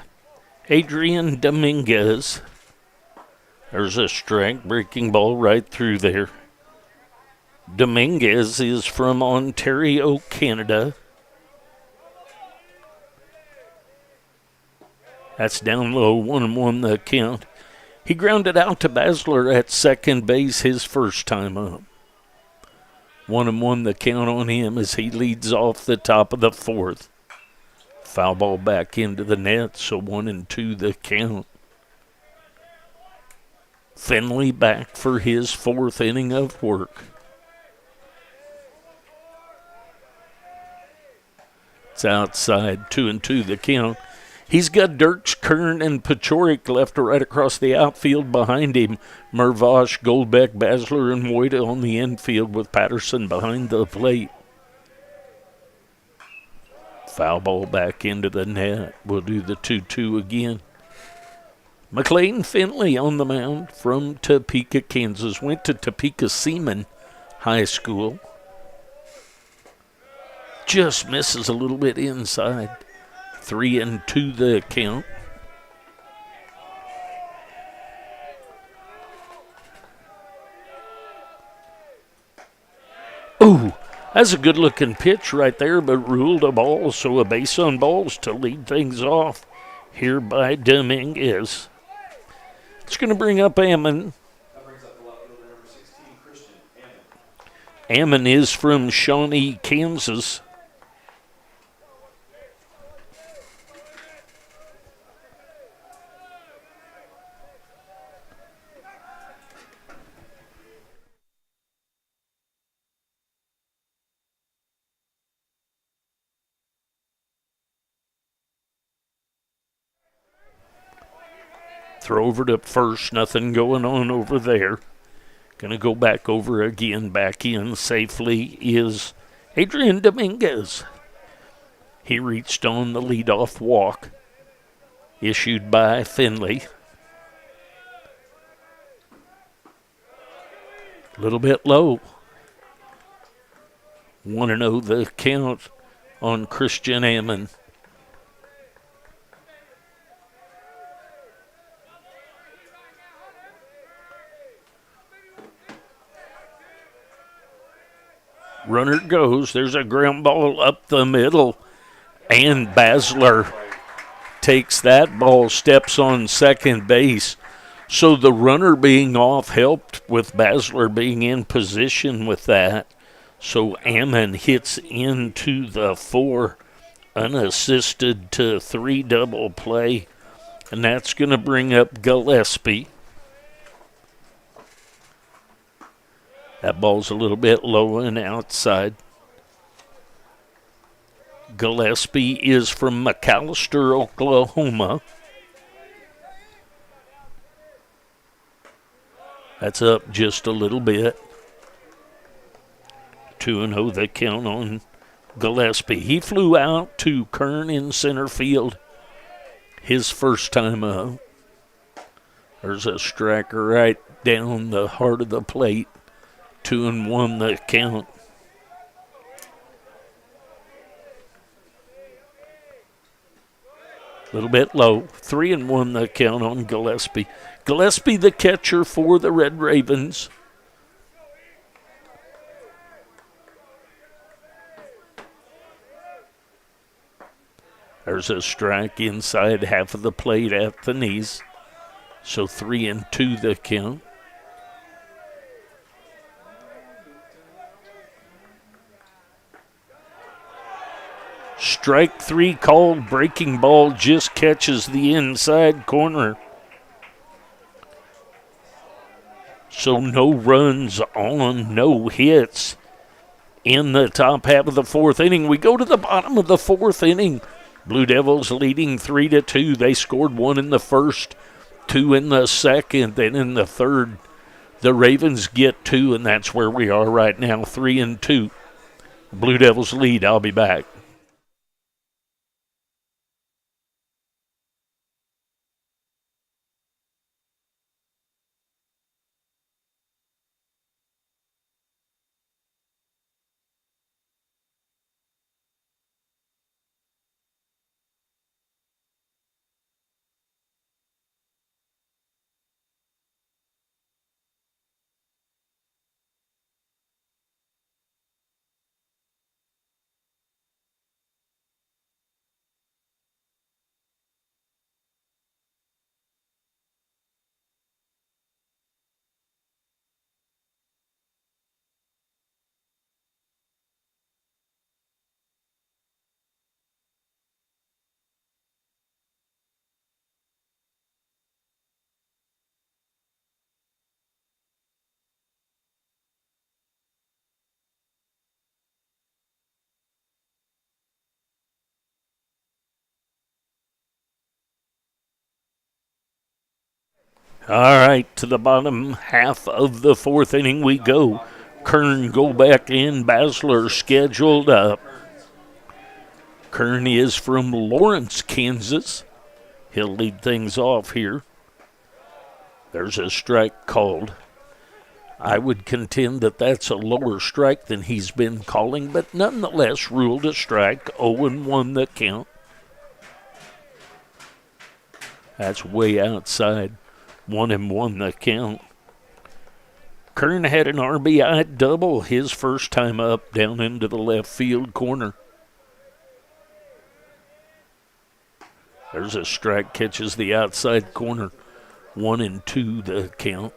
Adrian Dominguez. There's a strike, breaking ball right through there. Dominguez is from Ontario, Canada. That's down low, 1-1 the count. He grounded out to Basler at second base his first time up. 1-1 the count on him as he leads off the top of the fourth. Foul ball back into the net, so 1-2 the count. Finley back for his fourth inning of work. It's outside, 2-2 the count. He's got Dirks, Kern, and Pachorik left or right across the outfield behind him. Mervosh, Goldbeck, Basler, and Moita on the infield with Patterson behind the plate. Foul ball back into the net. We'll do the 2-2 again. McLean Finley on the mound from Topeka, Kansas. Went to Topeka Seaman High School. Just misses a little bit inside. 3-2 the count. Ooh, that's a good-looking pitch right there, but ruled a ball, so a base on balls to lead things off here by Dominguez. It's going to bring up Ammon. That brings up the left fielder, number 16, Christian Ammon. Ammon is from Shawnee, Kansas. Throw over to first, nothing going on over there. Going to go back over again. Back in safely is Adrian Dominguez. He reached on the leadoff walk issued by Finley. A little bit low. 1-0 the count on Christian Ammon. Runner goes. There's a ground ball up the middle. And Basler takes that ball, steps on second base. So the runner being off helped with Basler being in position with that. So Ammon hits into the 4 unassisted to 3 double play. And that's going to bring up Gillespie. That ball's a little bit low and outside. Gillespie is from McAllister, Oklahoma. That's up just a little bit. 2-0 the count on Gillespie. He flew out to Kern in center field his first time up. There's a striker right down the heart of the plate. 2-1 the count. A little bit low. 3-1 the count on Gillespie. Gillespie the catcher for the Red Ravens. There's a strike inside half of the plate at the knees. So 3-2 the count. Strike 3 called. Breaking ball just catches the inside corner. So no runs on, no hits in the top half of the 4th inning. We go to the bottom of the 4th inning. Blue Devils leading 3-2. They scored 1 in the first, 2 in the second, then in the third. The Ravens get 2, and that's where we are right now, 3-2. Blue Devils lead. I'll be back. All right, to the bottom half of the 4th inning we go. Kern go back in. Basler scheduled up. Kern is from Lawrence, Kansas. He'll lead things off here. There's a strike called. I would contend that that's a lower strike than he's been calling, but nonetheless ruled a strike. 0-1 the count. That's way outside. 1-1 the count. Kern had an RBI double his first time up down into the left field corner. There's a strike, catches the outside corner. 1-2 the count.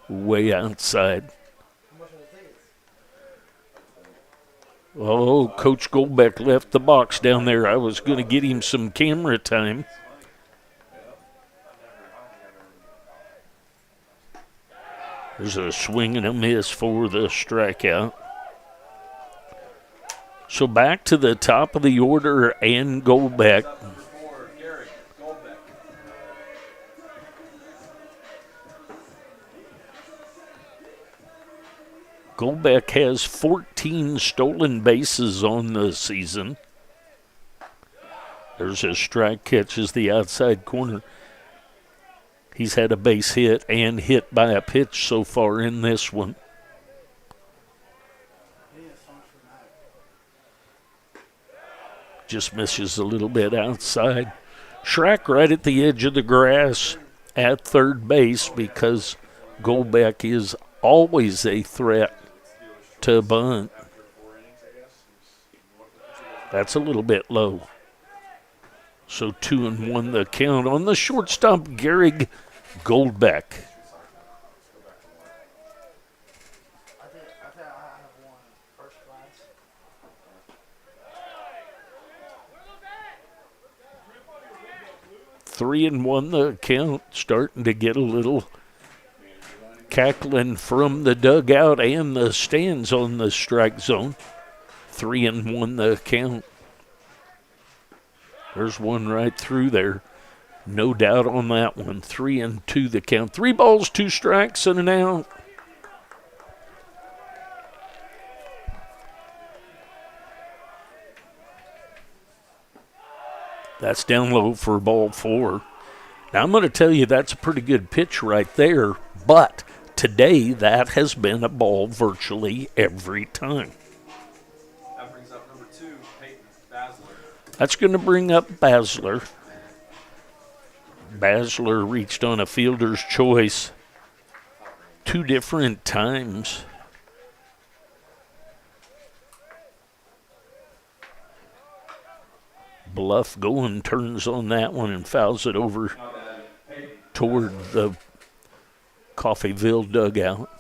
Way outside. Oh, Coach Goldbeck left the box down there. I was going to get him some camera time. There's a swing and a miss for the strikeout. So back to the top of the order and Goldbeck. Up number 4, Gary Goldbeck. Goldbeck has 14 stolen bases on the season. There's a strike, catches the outside corner. He's had a base hit and hit by a pitch so far in this one. Just misses a little bit outside. Schrack right at the edge of the grass at third base because Goldbeck is always a threat to bunt. That's a little bit low. So 2-1 the count on the shortstop, Gary Goldbeck. I think I have one first class. 3-1 the count, starting to get a little cackling from the dugout and the stands on the strike zone. 3-1 the count. There's one right through there. No doubt on that one. 3-2 the count. 3 balls, 2 strikes, and an out. That's down low for ball 4. Now, I'm going to tell you that's a pretty good pitch right there, but today that has been a ball virtually every time. That brings up number 2, Peyton Basler. That's going to bring up Basler. Basler reached on a fielder's choice 2 different times. Bluff going, turns on that one and fouls it over toward the Coffeyville dugout.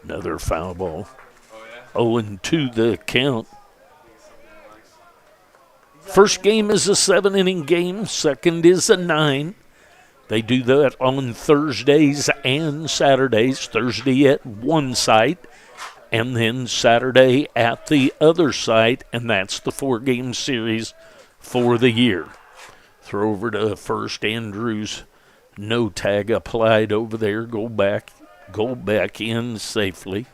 Another foul ball. 0-2 the count. First game is a 7-inning game. Second is a 9. They do that on Thursdays and Saturdays. Thursday at one site and then Saturday at the other site, and that's the 4-game series for the year. Throw over to first, Andrews. No tag applied over there. Go back in safely.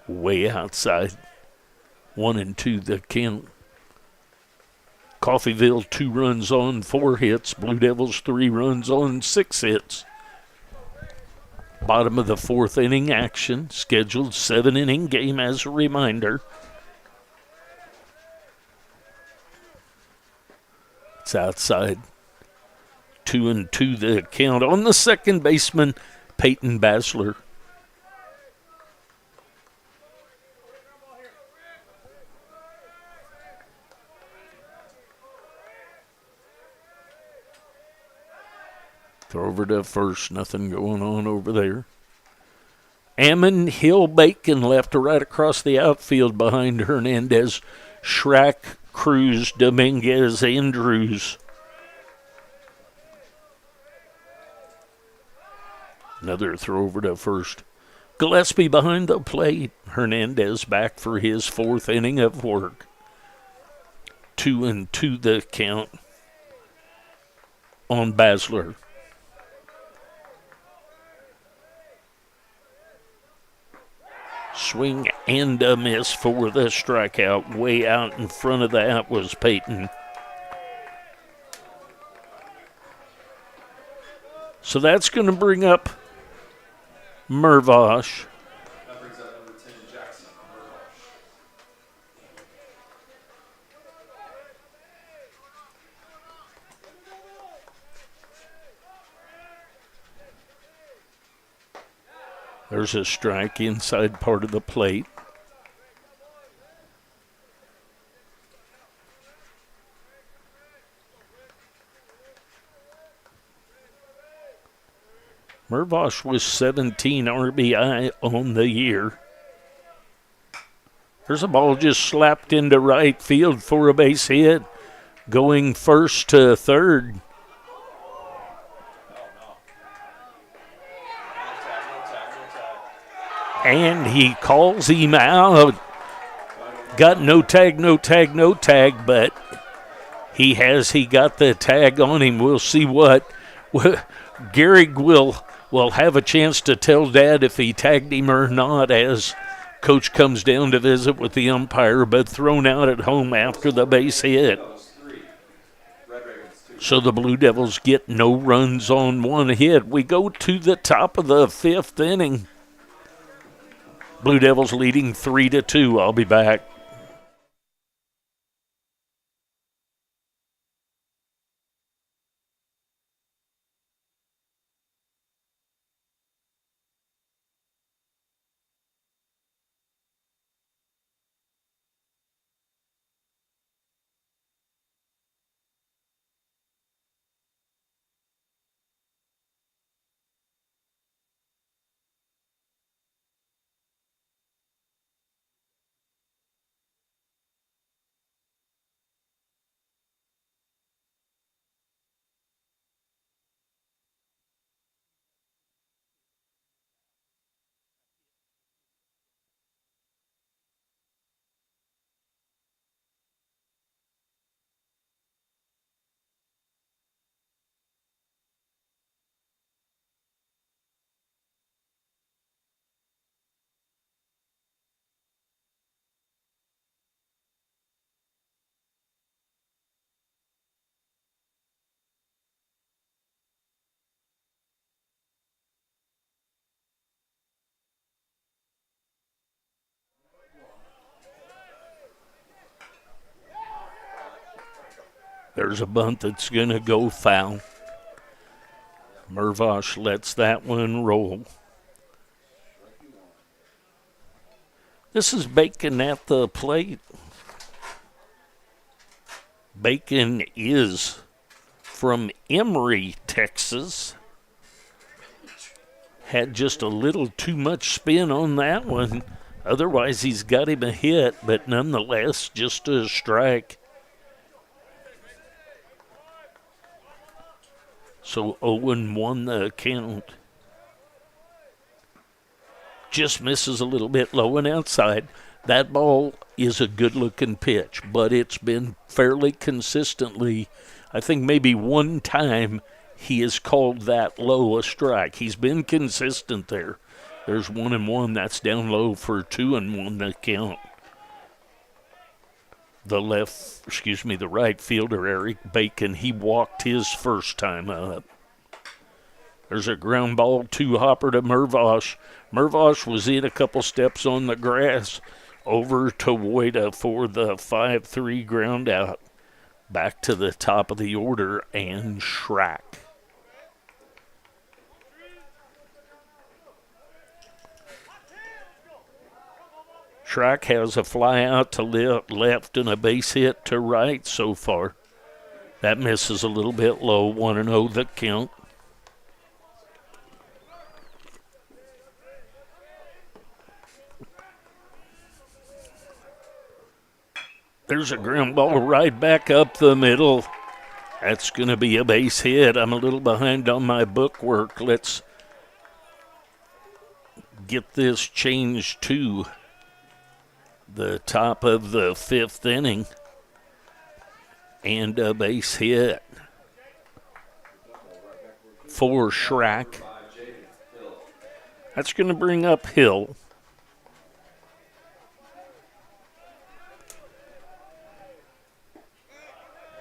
Way outside. 1-2 the count. Coffeyville 2 runs on 4 hits. Blue Devils 3 runs on 6 hits. Bottom of the 4th inning action. Scheduled 7-inning game as a reminder. It's outside. 2-2 the count on the second baseman, Peyton Basler. Throw over to first, nothing going on over there. Ammon, Hill, Bacon left to right across the outfield behind Hernandez, Schrack, Cruz, Dominguez, Andrews. Another throw over to first. Gillespie behind the plate. Hernandez back for his 4th inning of work. 2-2 the count on Basler. Swing and a miss for the strikeout. Way out in front of that was Peyton. So that's going to bring up Mervosh. That brings up number 10, Jackson Mervosh. There's a strike inside part of the plate. Mervosh was 17 RBI on the year. There's a ball just slapped into right field for a base hit. Going first to third. And he calls him out. Got no tag, but he got the tag on him. We'll see what Gehrig will have a chance to tell Dad if he tagged him or not as Coach comes down to visit with the umpire, but thrown out at home after the base hit. So the Blue Devils get no runs on one hit. We go to the top of the fifth inning. Blue Devils leading 3-2. I'll be back. There's a bunt that's going to go foul. Mervosh lets that one roll. This is Bacon at the plate. Bacon is from Emory, Texas. Had just a little too much spin on that one. Otherwise, he's got him a hit, but nonetheless, just a strike. So 0-1 the count. Just misses a little bit low and outside. That ball is a good-looking pitch, but it's been fairly consistently, I think maybe one time he has called that low a strike. He's been consistent there. There's 1-1. That's down low for 2-1 the count. The right fielder, Eric Bacon, he walked his first time up. There's a ground ball to Hopper to Mervosh. Mervosh was in a couple steps on the grass. Over to Woida for the 5-3 ground out. Back to the top of the order and Schrack. Schrack has a fly out to left and a base hit to right so far. That misses a little bit low, 1-0 the count. There's a ground ball right back up the middle. That's going to be a base hit. I'm a little behind on my bookwork. Let's get this changed to the top of the fifth inning. And a base hit for Schrack. That's going to bring up Hill.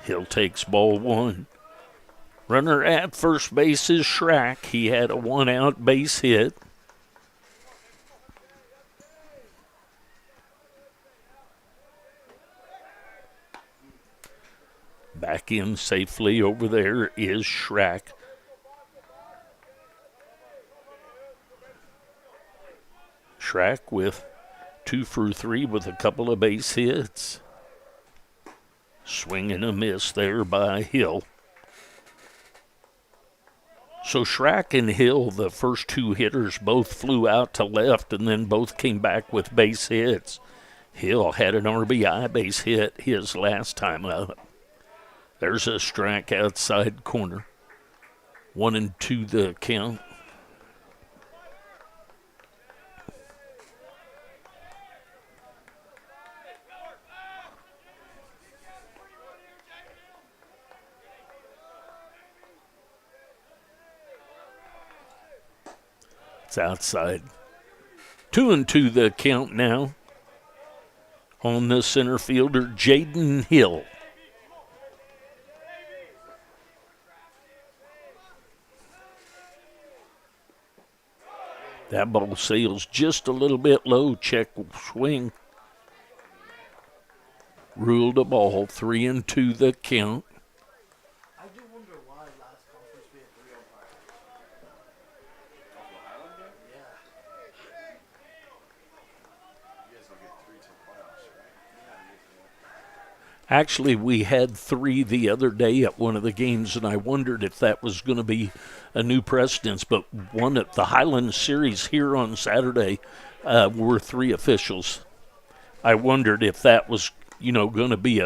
Hill takes ball one. Runner at first base is Schrack. He had a one-out base hit. Back in safely over there is Schrack. Schrack with 2 for 3 with a couple of base hits. Swing and a miss there by Hill. So Schrack and Hill, the first two hitters, both flew out to left and then both came back with base hits. Hill had an RBI base hit his last time up. There's a strike outside corner. 1-2 the count. It's outside. 2-2 the count now on the center fielder, Jaden Hill. That ball sails just a little bit low. Check swing. Ruled a ball. 3-2 the count. I do wonder why last conference we had 3 umpires. Yeah. You guys will get 3 till playoffs, right? Actually, we had 3 the other day at one of the games, and I wondered if that was going to be a new precedence. But one at the Highland Series here on Saturday were 3 officials. I wondered if that was, going to be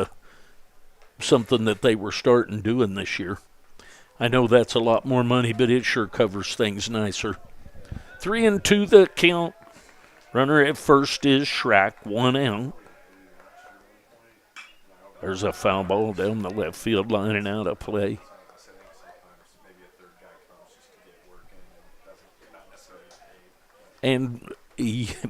something that they were starting doing this year. I know that's a lot more money, but it sure covers things nicer. 3-2 the count. Runner at first is Schrack, 1 out. There's a foul ball down the left field line and out of play. Sometimes maybe a third guy comes just to get working and not necessarily paid. And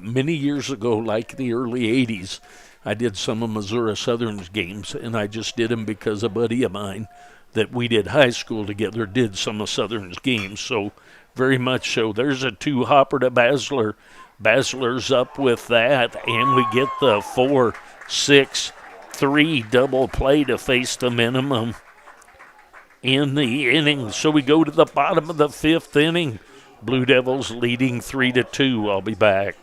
many years ago, like the early 80s, I did some of Missouri Southern's games, and I just did them because a buddy of mine that we did high school together did some of Southern's games, so very much so. There's a 2-hopper to Basler. Basler's up with that, and we get the 4-6-3 double play to face the minimum in the inning. So we go to the bottom of the 5th inning. Blue Devils leading 3-2. I'll be back.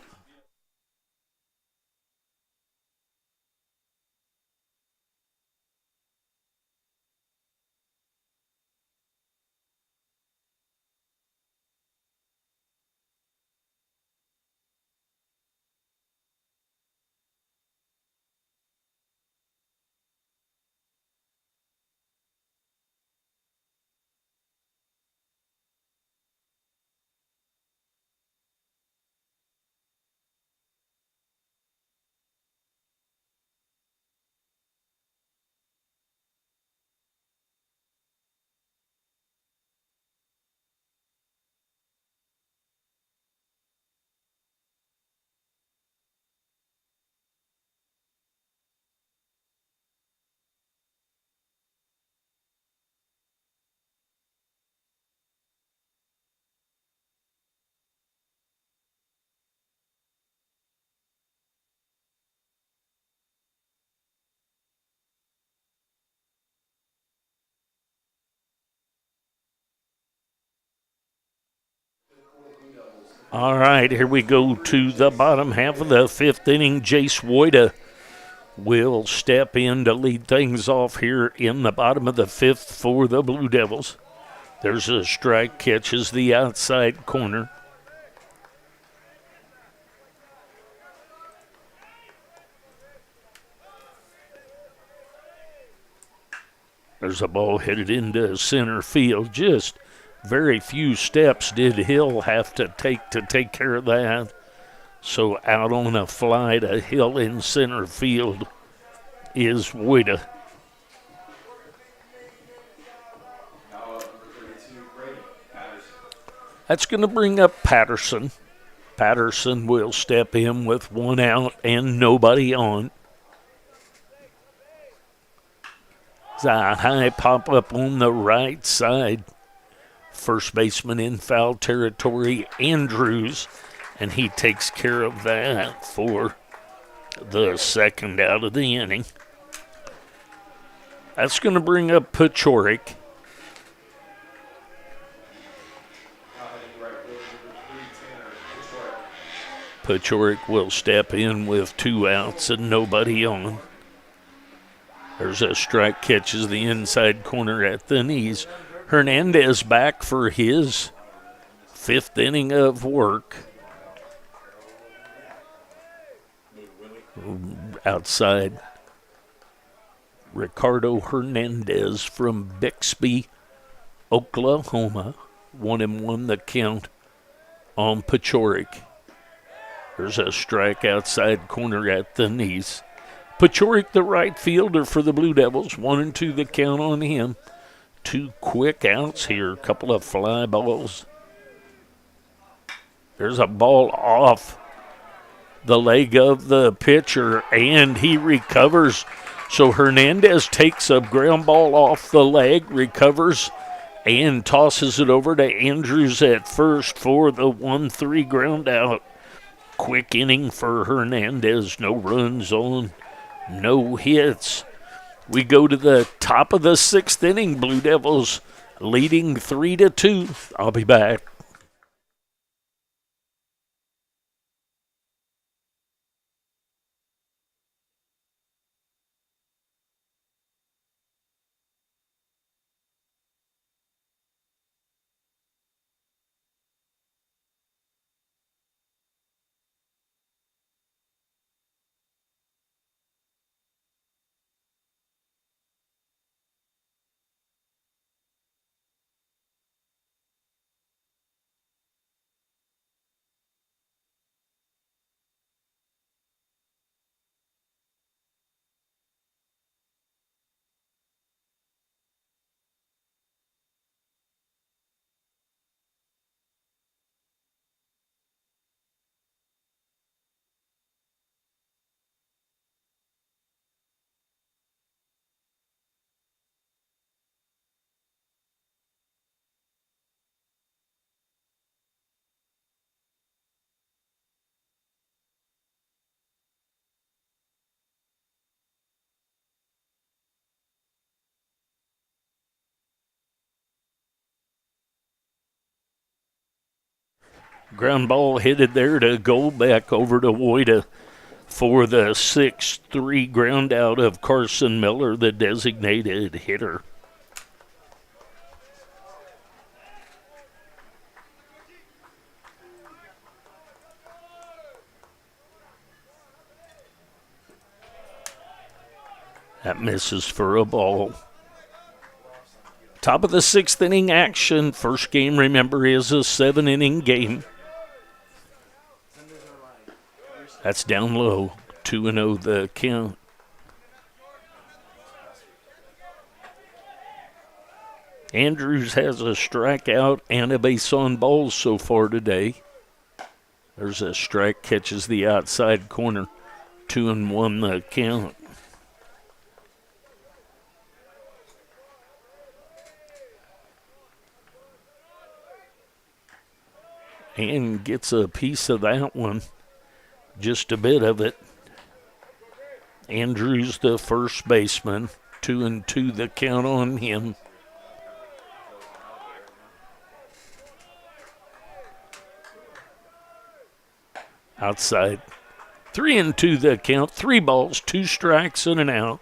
All right, here we go to the bottom half of the 5th inning. Jace Woida will step in to lead things off here in the bottom of the 5th for the Blue Devils. There's a strike, catches the outside corner. There's a ball headed into center field. Just very few steps did Hill have to take care of that. So out on a fly to Hill in center field is Woida. Now up number 32, Brady Patterson. That's going to bring up Patterson. Patterson will step in with 1 out and nobody on. It's a high pop-up on the right side. First baseman in foul territory, Andrews, and he takes care of that for the 2nd out of the inning. That's going to bring up Pachorik. Pachorik will step in with 2 outs and nobody on. There's a strike, catches the inside corner at the knees. Hernandez back for his 5th inning of work. Outside, Ricardo Hernandez from Bixby, Oklahoma. 1-1 the count on Pachorik. There's a strike outside corner at the knees. Pachorik, the right fielder for the Blue Devils. 1-2 the count on him. 2 quick outs here. A couple of fly balls. There's a ball off the leg of the pitcher, and he recovers. So Hernandez takes a ground ball off the leg, recovers, and tosses it over to Andrews at first for the 1-3 ground out. Quick inning for Hernandez. No runs on, no hits. We go to the top of the 6th inning. Blue Devils leading 3-2. I'll be back. Ground ball headed there to go back over to Woida for the 6-3 ground out of Carson Miller, the designated hitter. That misses for a ball. Top of the 6th inning action. First game, remember, is a 7-inning game. That's down low. 2-0 the count. Andrews has a strikeout and a base on balls so far today. There's a strike, catches the outside corner. 2-1 the count. And gets a piece of that one. Just a bit of it. Andrews, the first baseman. 2-2 the count on him. Outside. 3-2 the count. 3 balls, 2 strikes, and an out.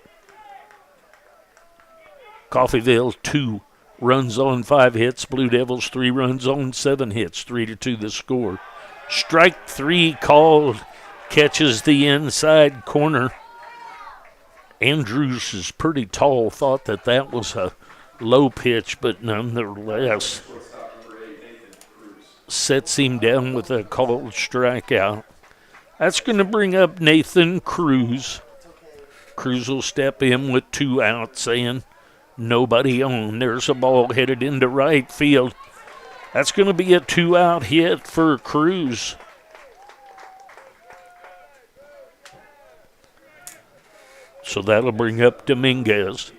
Coffeyville, 2 runs on 5 hits. Blue Devils, 3 runs on 7 hits. 3-2 the score. Strike 3 called. Catches the inside corner. Andrews is pretty tall. Thought that was a low pitch, but nonetheless sets him down with a called strikeout. That's going to bring up Nathan Cruz. Cruz will step in with 2 outs and nobody on. There's a ball headed into right field. That's going to be a 2-out hit for Cruz. So that'll bring up Dominguez.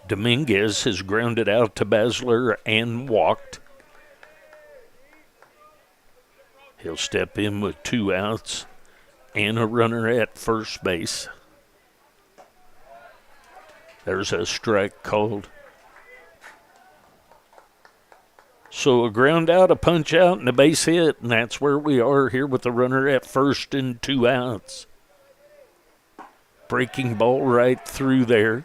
Dominguez has grounded out to Basler and walked. He'll step in with 2 outs and a runner at first base. There's a strike called. So a ground out, a punch out, and a base hit, and that's where we are here with the runner at first and 2 outs. Breaking ball right through there.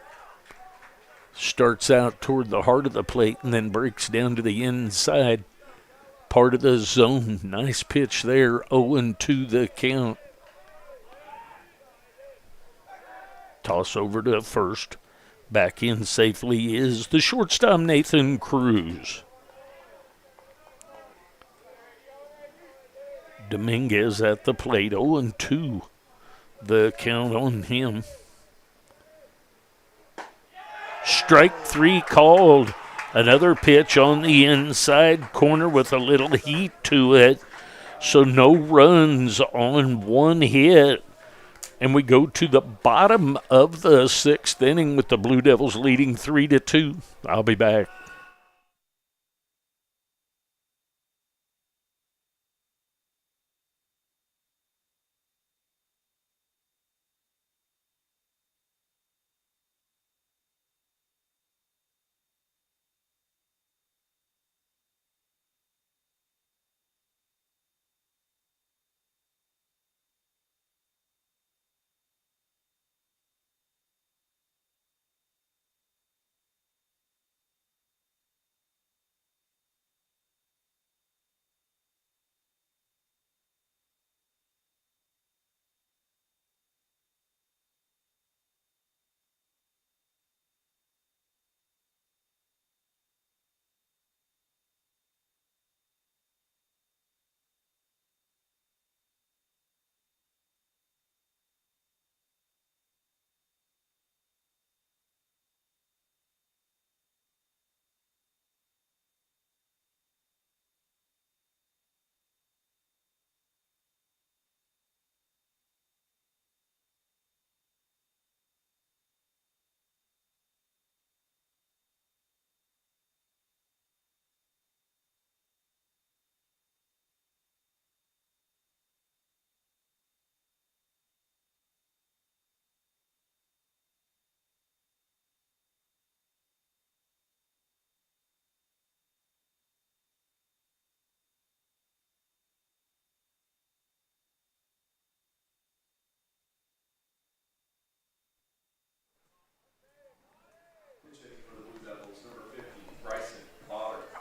Starts out toward the heart of the plate and then breaks down to the inside part of the zone. Nice pitch there, 0-2 the count. Toss over to first. Back in safely is the shortstop, Nathan Cruz. Dominguez at the plate, 0-2 the count on him. Strike 3 called. Another pitch on the inside corner with a little heat to it. So no runs on one hit. And we go to the bottom of the 6th inning with the Blue Devils leading 3-2. I'll be back.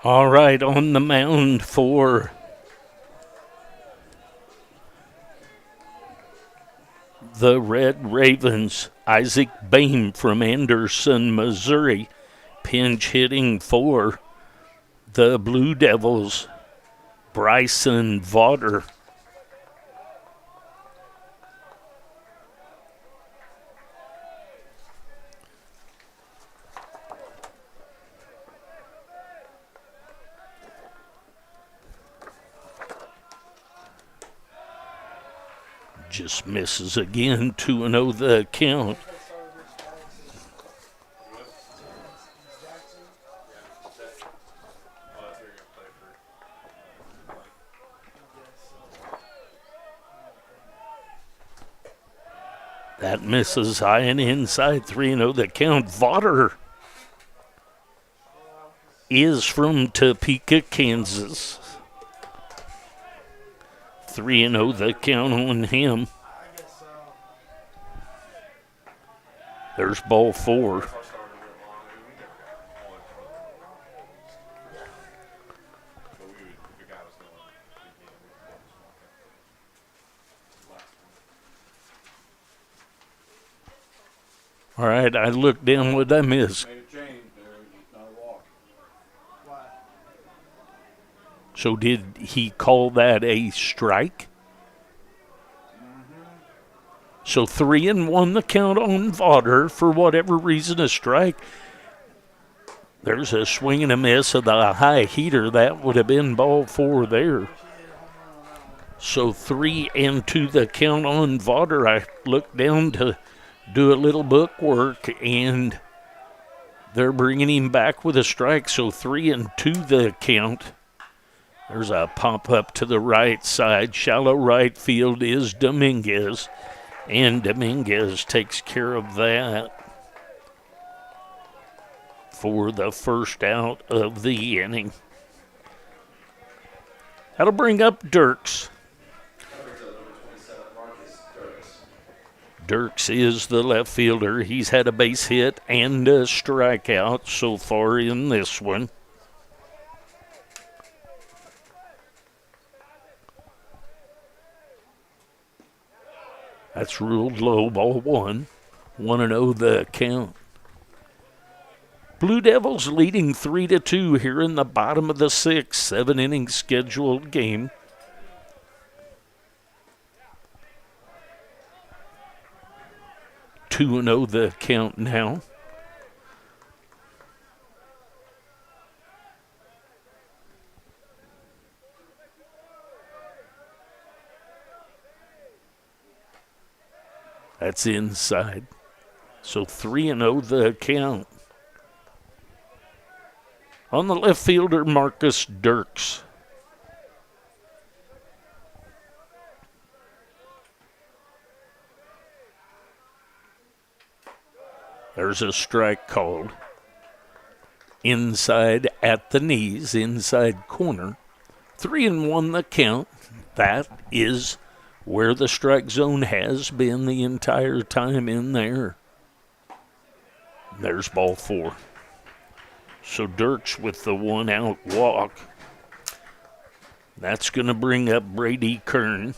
All right, on the mound for the Red Ravens, Isaac Boehm from Anderson, Missouri. Pinch hitting for the Blue Devils, Bryson Vaughter. Just misses again, 2-0 the count. That misses high and inside, 3-0 the count. Vaughter is from Topeka, Kansas. 3-0 the count on him. There's ball 4. All right, I looked down. What did I miss? So did he call that a strike? So 3-1 the count on Vaughter. For whatever reason, a strike. There's a swing and a miss of the high heater. That would have been ball 4 there. So 3-2 the count on Vaughter. I looked down to do a little book work, and they're bringing him back with a strike. So 3-2 the count. There's a pop up to the right side. Shallow right field is Dominguez. And Dominguez takes care of that for the first out of the inning. That'll bring up Dirks. Dirks is the left fielder. He's had a base hit and a strikeout so far in this one. That's ruled low, ball one. 1-0 the count. Blue Devils leading 3-2 here in the bottom of the sixth. 7-inning scheduled game. Two and 0 the count now. That's inside. So 3-0 the count. On the left fielder, Marcus Dirks. There's a strike called. Inside at the knees, inside corner. 3-1 the count. That is where the strike zone has been the entire time in there. There's ball four. So Dirks with the 1-out walk. That's going to bring up Brady Kern.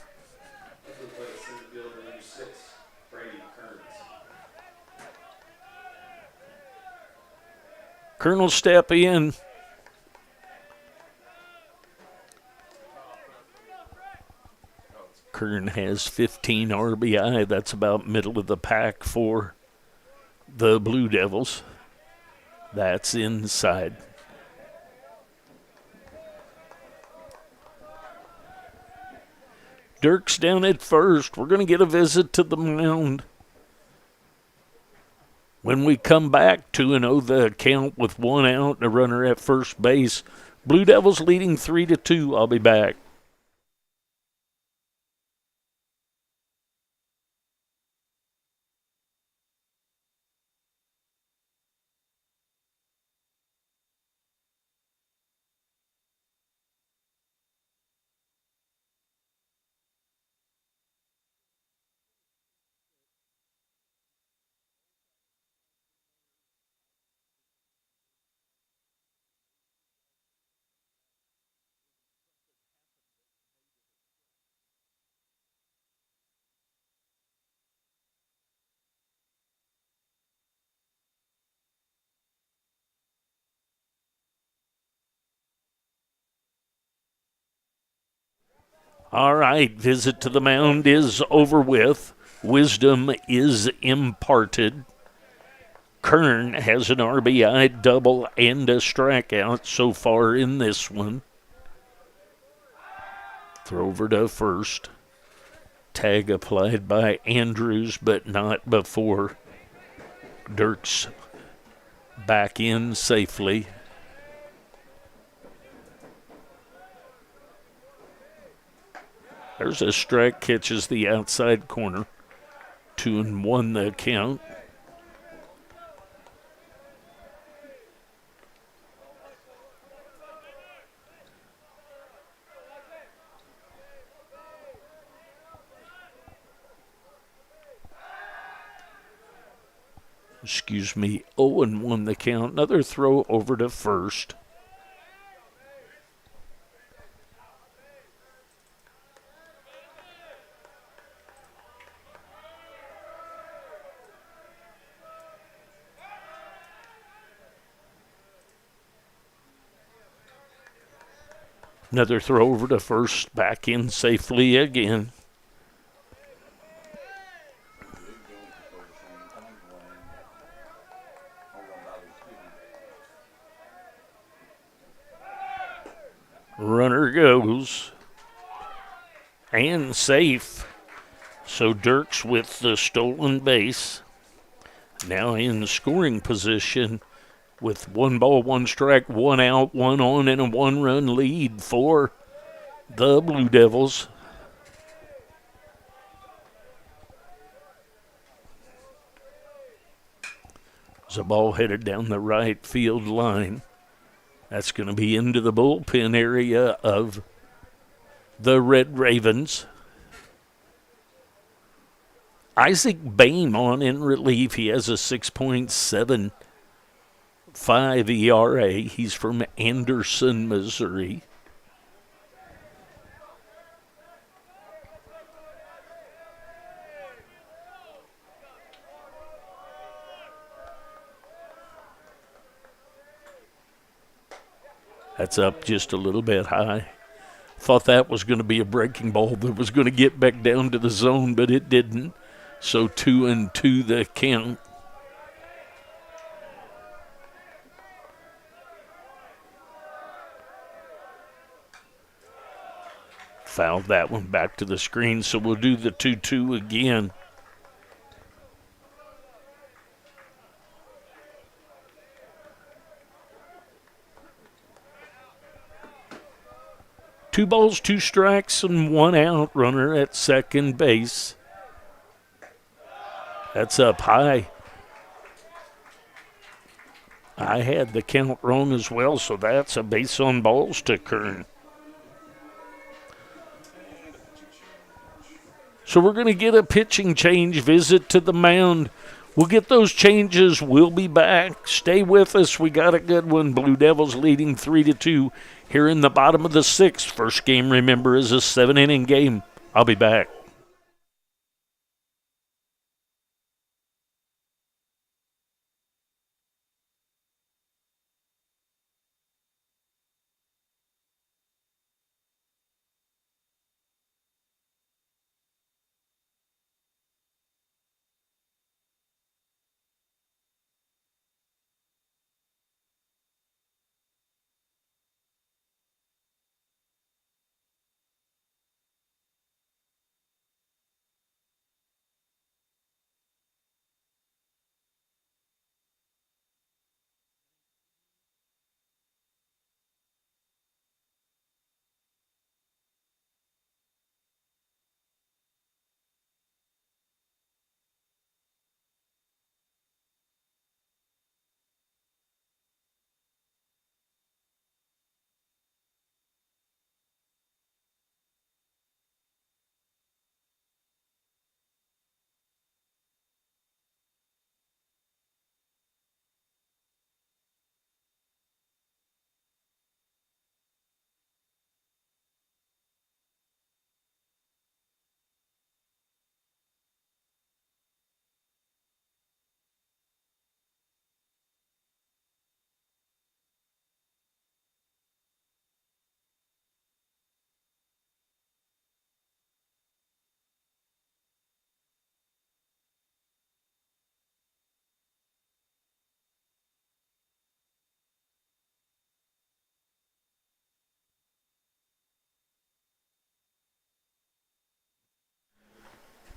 Kern will step in. Kern has 15 RBI. That's about middle of the pack for the Blue Devils. That's inside. Dirks down at first. We're going to get a visit to the mound. When we come back, 2-0 the count with 1 out and a runner at first base. Blue Devils leading 3-2. I'll be back. All right, visit to the mound is over with. Wisdom is imparted. Kern has an RBI double and a strikeout so far in this one. Throw over to first. Tag applied by Andrews, but not before Dirks back in safely. There's a strike, catches the outside corner. 2-1 the count. Excuse me, 0-1 the count. Another throw over to first. Another throw over to first, back in safely again. Runner goes. And safe. So Dirks with the stolen base. Now in scoring position with 1 ball, 1 strike, 1 out, 1 on, and a 1-run lead for the Blue Devils. There's a ball headed down the right field line. That's going to be into the bullpen area of the Red Ravens. Isaac Bain on in relief. He has a 6.75 ERA. He's from Anderson, Missouri. That's up just a little bit high. Thought that was going to be a breaking ball that was going to get back down to the zone, but it didn't. So 2-2 the count. Fouled that one back to the screen, so we'll do the 2-2 again. Two balls, two strikes, and one out. Runner at second base. That's up high. I had the count wrong as well, so that's a base on balls to Kern. So we're going to get a pitching change, visit to the mound. We'll get those changes. We'll be back. Stay with us. We got a good one. Blue Devils leading 3-2 here in the bottom of the sixth. First game, remember, is a 7-inning game. I'll be back.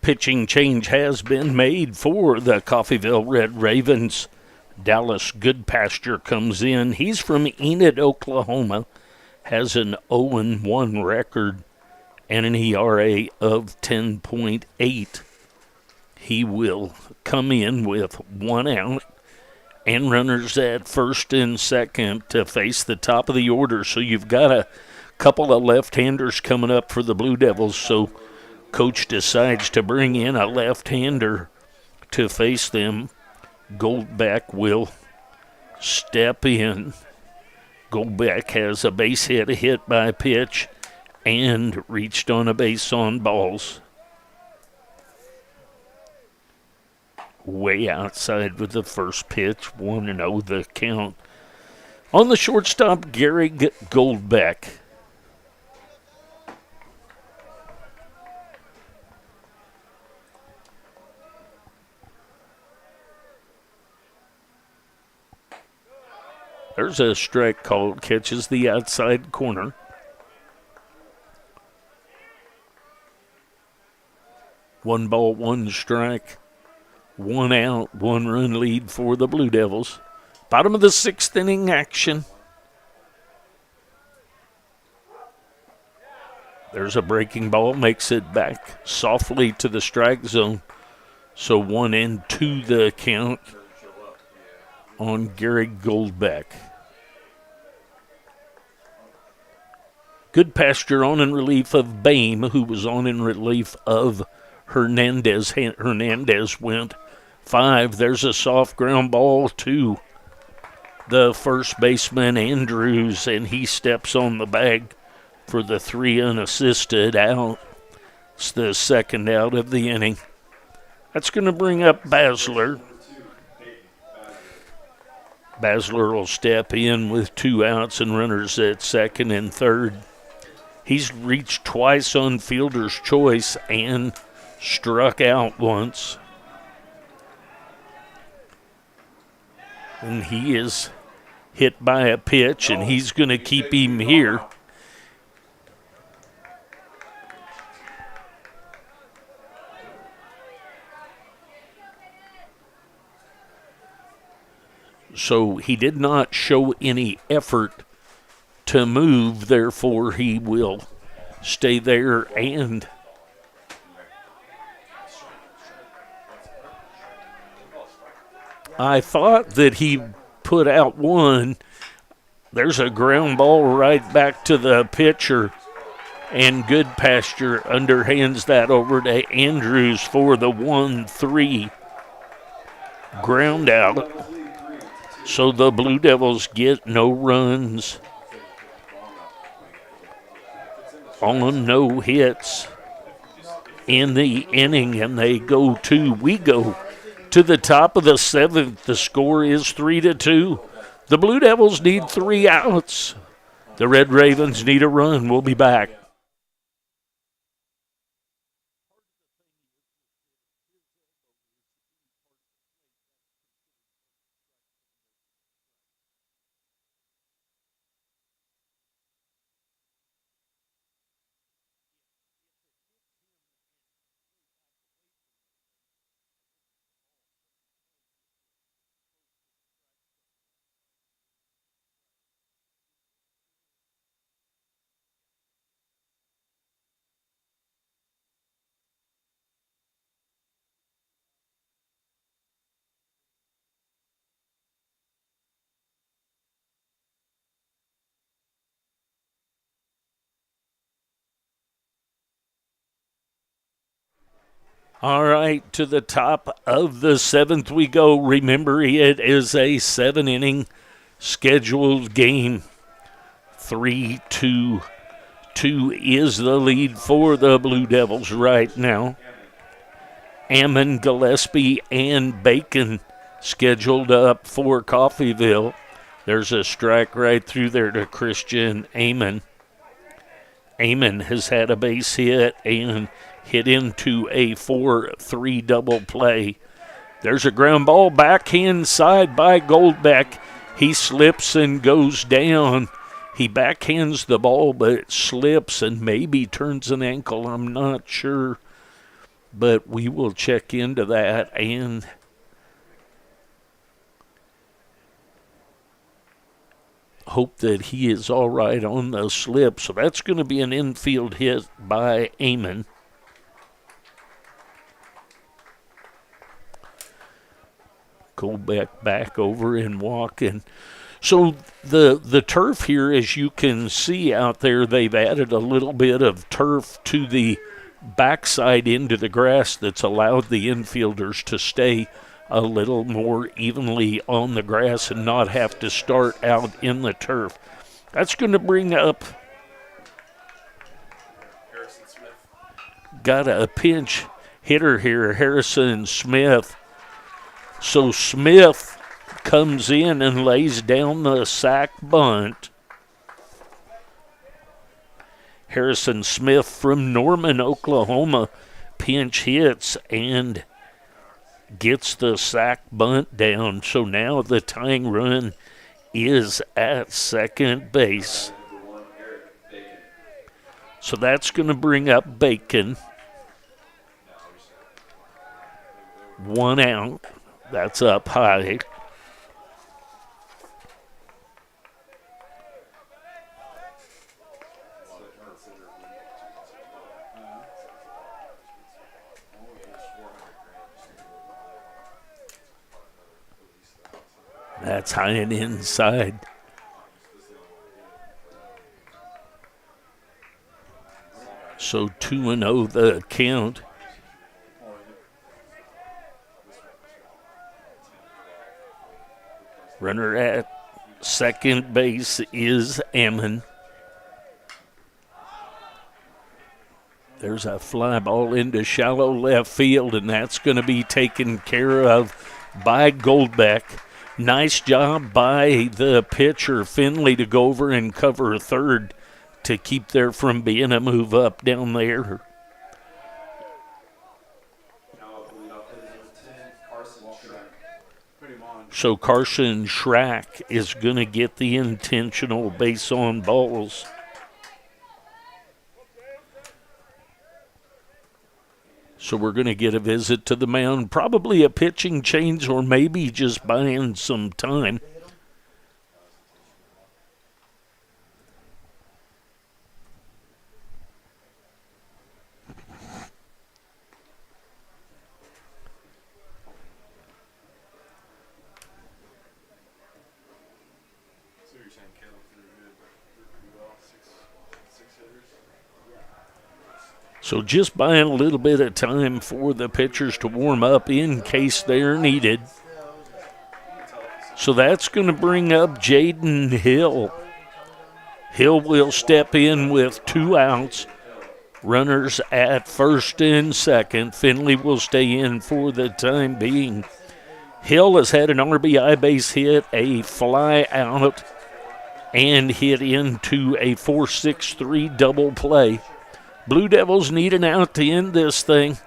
Pitching change has been made for the Coffeyville Red Ravens. Dallas Goodpasture comes in. He's from Enid, Oklahoma. Has an 0-1 record and an ERA of 10.8. He will come in with one out and runners at first and second to face the top of the order. So you've got a couple of left-handers coming up for the Blue Devils. So coach decides to bring in a left-hander to face them. Goldback will step in. Goldback has a base hit by pitch, and reached on a base on balls. Way outside with the first pitch, 1-0 the count. On the shortstop, Gary Goldback. There's a strike called, catches the outside corner. One ball, one strike, one out, one run lead for the Blue Devils. Bottom of the sixth inning action. There's a breaking ball, makes it back softly to the strike zone. So 1-2 the count on Gary Goldback. Goodpasture on in relief of Bain, who was on in relief of Hernandez went 5. There's a soft ground ball to the first baseman, Andrews, and he steps on the bag for the 3 unassisted out. It's the second out of the inning. That's going to bring up Basler. Basler will step in with 2 outs and runners at second and third. He's reached twice on fielder's choice and struck out once. And he is hit by a pitch, and he's going to keep him here. So he did not show any effort to move, therefore he will stay there. And I thought that he put out 1. There's a ground ball right back to the pitcher, and Goodpasture underhands that over to Andrews for the 1-3 ground out. So the Blue Devils get no runs on no hits in the inning, and we go to the top of the 7th. The score is 3-2. The Blue Devils need 3 outs. The Red Ravens need a run. We'll be back. All right, to the top of the 7th we go. Remember, it is a 7-inning scheduled game. 3-2 is the lead for the Blue Devils right now. Ammon, Gillespie, and Bacon scheduled up for Coffeyville. There's a strike right through there to Christian Ammon. Ammon has had a base hit and hit into a 4-3 double play. There's a ground ball backhand side by Goldbeck. He slips and goes down. He backhands the ball, but it slips and maybe turns an ankle. I'm not sure, but we will check into that and hope that he is all right on the slip. So that's going to be an infield hit by Ammon. Go back over and walk. And so the turf here, as you can see out there, they've added a little bit of turf to the backside into the grass that's allowed the infielders to stay a little more evenly on the grass and not have to start out in the turf. That's going to bring up, got a pinch hitter here, Harrison Smith. So Smith comes in and lays down the sack bunt. Harrison Smith from Norman, Oklahoma, pinch hits and gets the sack bunt down. So now the tying run is at second base. So that's going to bring up Bacon. 1 out. That's up high. That's high and inside. So 2-0 the count. Runner at second base is Ammon. There's a fly ball into shallow left field, and that's going to be taken care of by Goldbeck. Nice job by the pitcher, Finley, to go over and cover third to keep there from being a move up down there. So Carson Schrack is going to get the intentional base on balls. So we're going to get a visit to the mound, probably a pitching change or maybe just buying some time. So just buying a little bit of time for the pitchers to warm up in case they're needed. So that's going to bring up Jaden Hill. Hill will step in with 2 outs. Runners at first and second. Finley will stay in for the time being. Hill has had an RBI base hit, a fly out, and hit into a 4-6-3 double play. Blue Devils need an out to end this thing.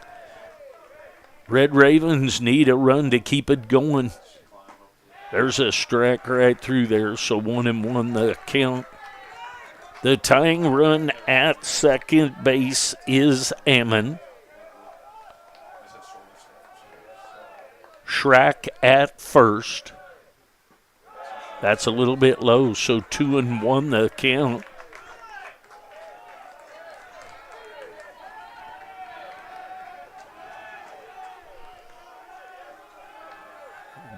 Red Ravens need a run to keep it going. There's a strike right through there, so 1-1 the count. The tying run at second base is Ammon. Schrack at first. That's a little bit low, so 2-1 the count.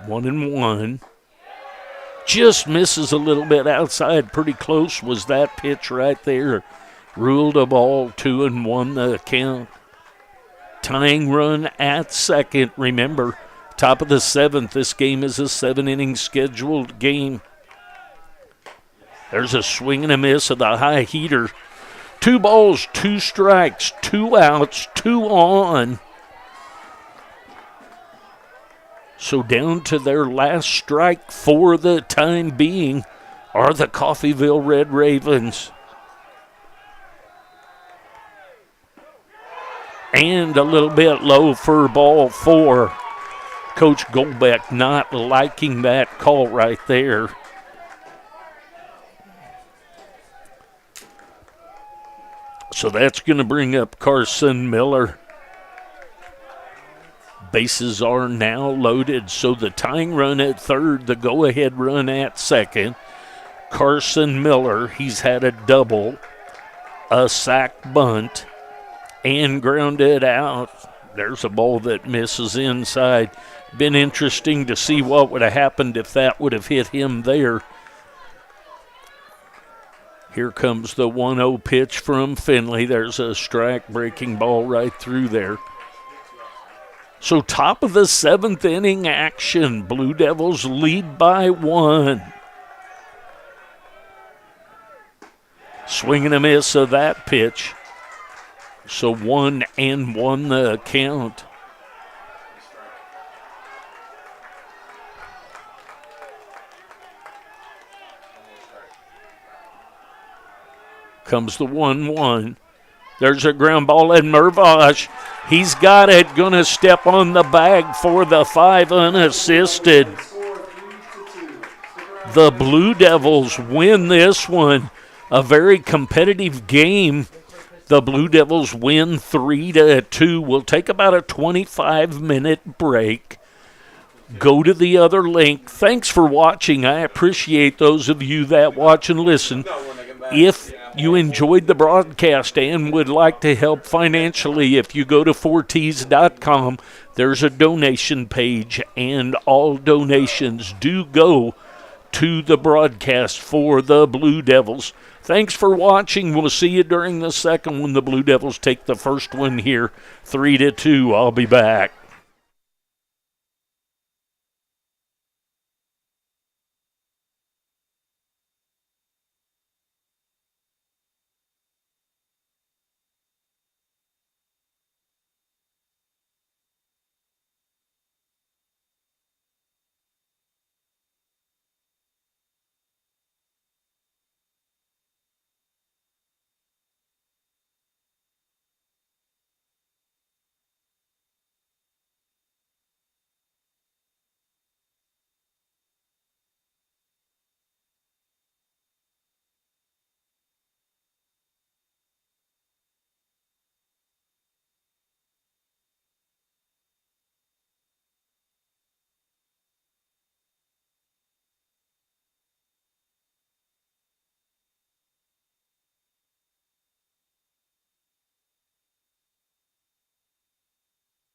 One and one. Just misses a little bit outside. Pretty close was that pitch right there. Ruled a ball, 2-1 the count. Tying run at second. Remember, top of the 7th. This game is a 7-inning scheduled game. There's a swing and a miss of the high heater. 2 balls, 2 strikes, 2 outs, 2 on. So down to their last strike for the time being are the Coffeyville Red Ravens. And a little bit low for ball 4. Coach Goldbeck not liking that call right there. So that's going to bring up Carson Miller. Bases are now loaded, so the tying run at third, the go-ahead run at second. Carson Miller, he's had a double, a sac bunt, and grounded out. There's a ball that misses inside. Been interesting to see what would have happened if that would have hit him there. Here comes the 1-0 pitch from Finley. There's a strike-breaking ball right through there. So top of the 7th inning action. Blue Devils lead by 1. Swing and a miss of that pitch. So 1-1 the count. Comes the 1-1. There's a ground ball, and Mervosh, he's got it, going to step on the bag for the 5 unassisted. The Blue Devils win this one. A very competitive game. The Blue Devils win 3-2. We'll take about a 25-minute break. Go to the other link. Thanks for watching. I appreciate those of you that watch and listen. If you enjoyed the broadcast and would like to help financially, if you go to 4ts.com, there's a donation page, and all donations do go to the broadcast for the Blue Devils. Thanks for watching. We'll see you during the second when the Blue Devils take the first one here, 3-2. I'll be back.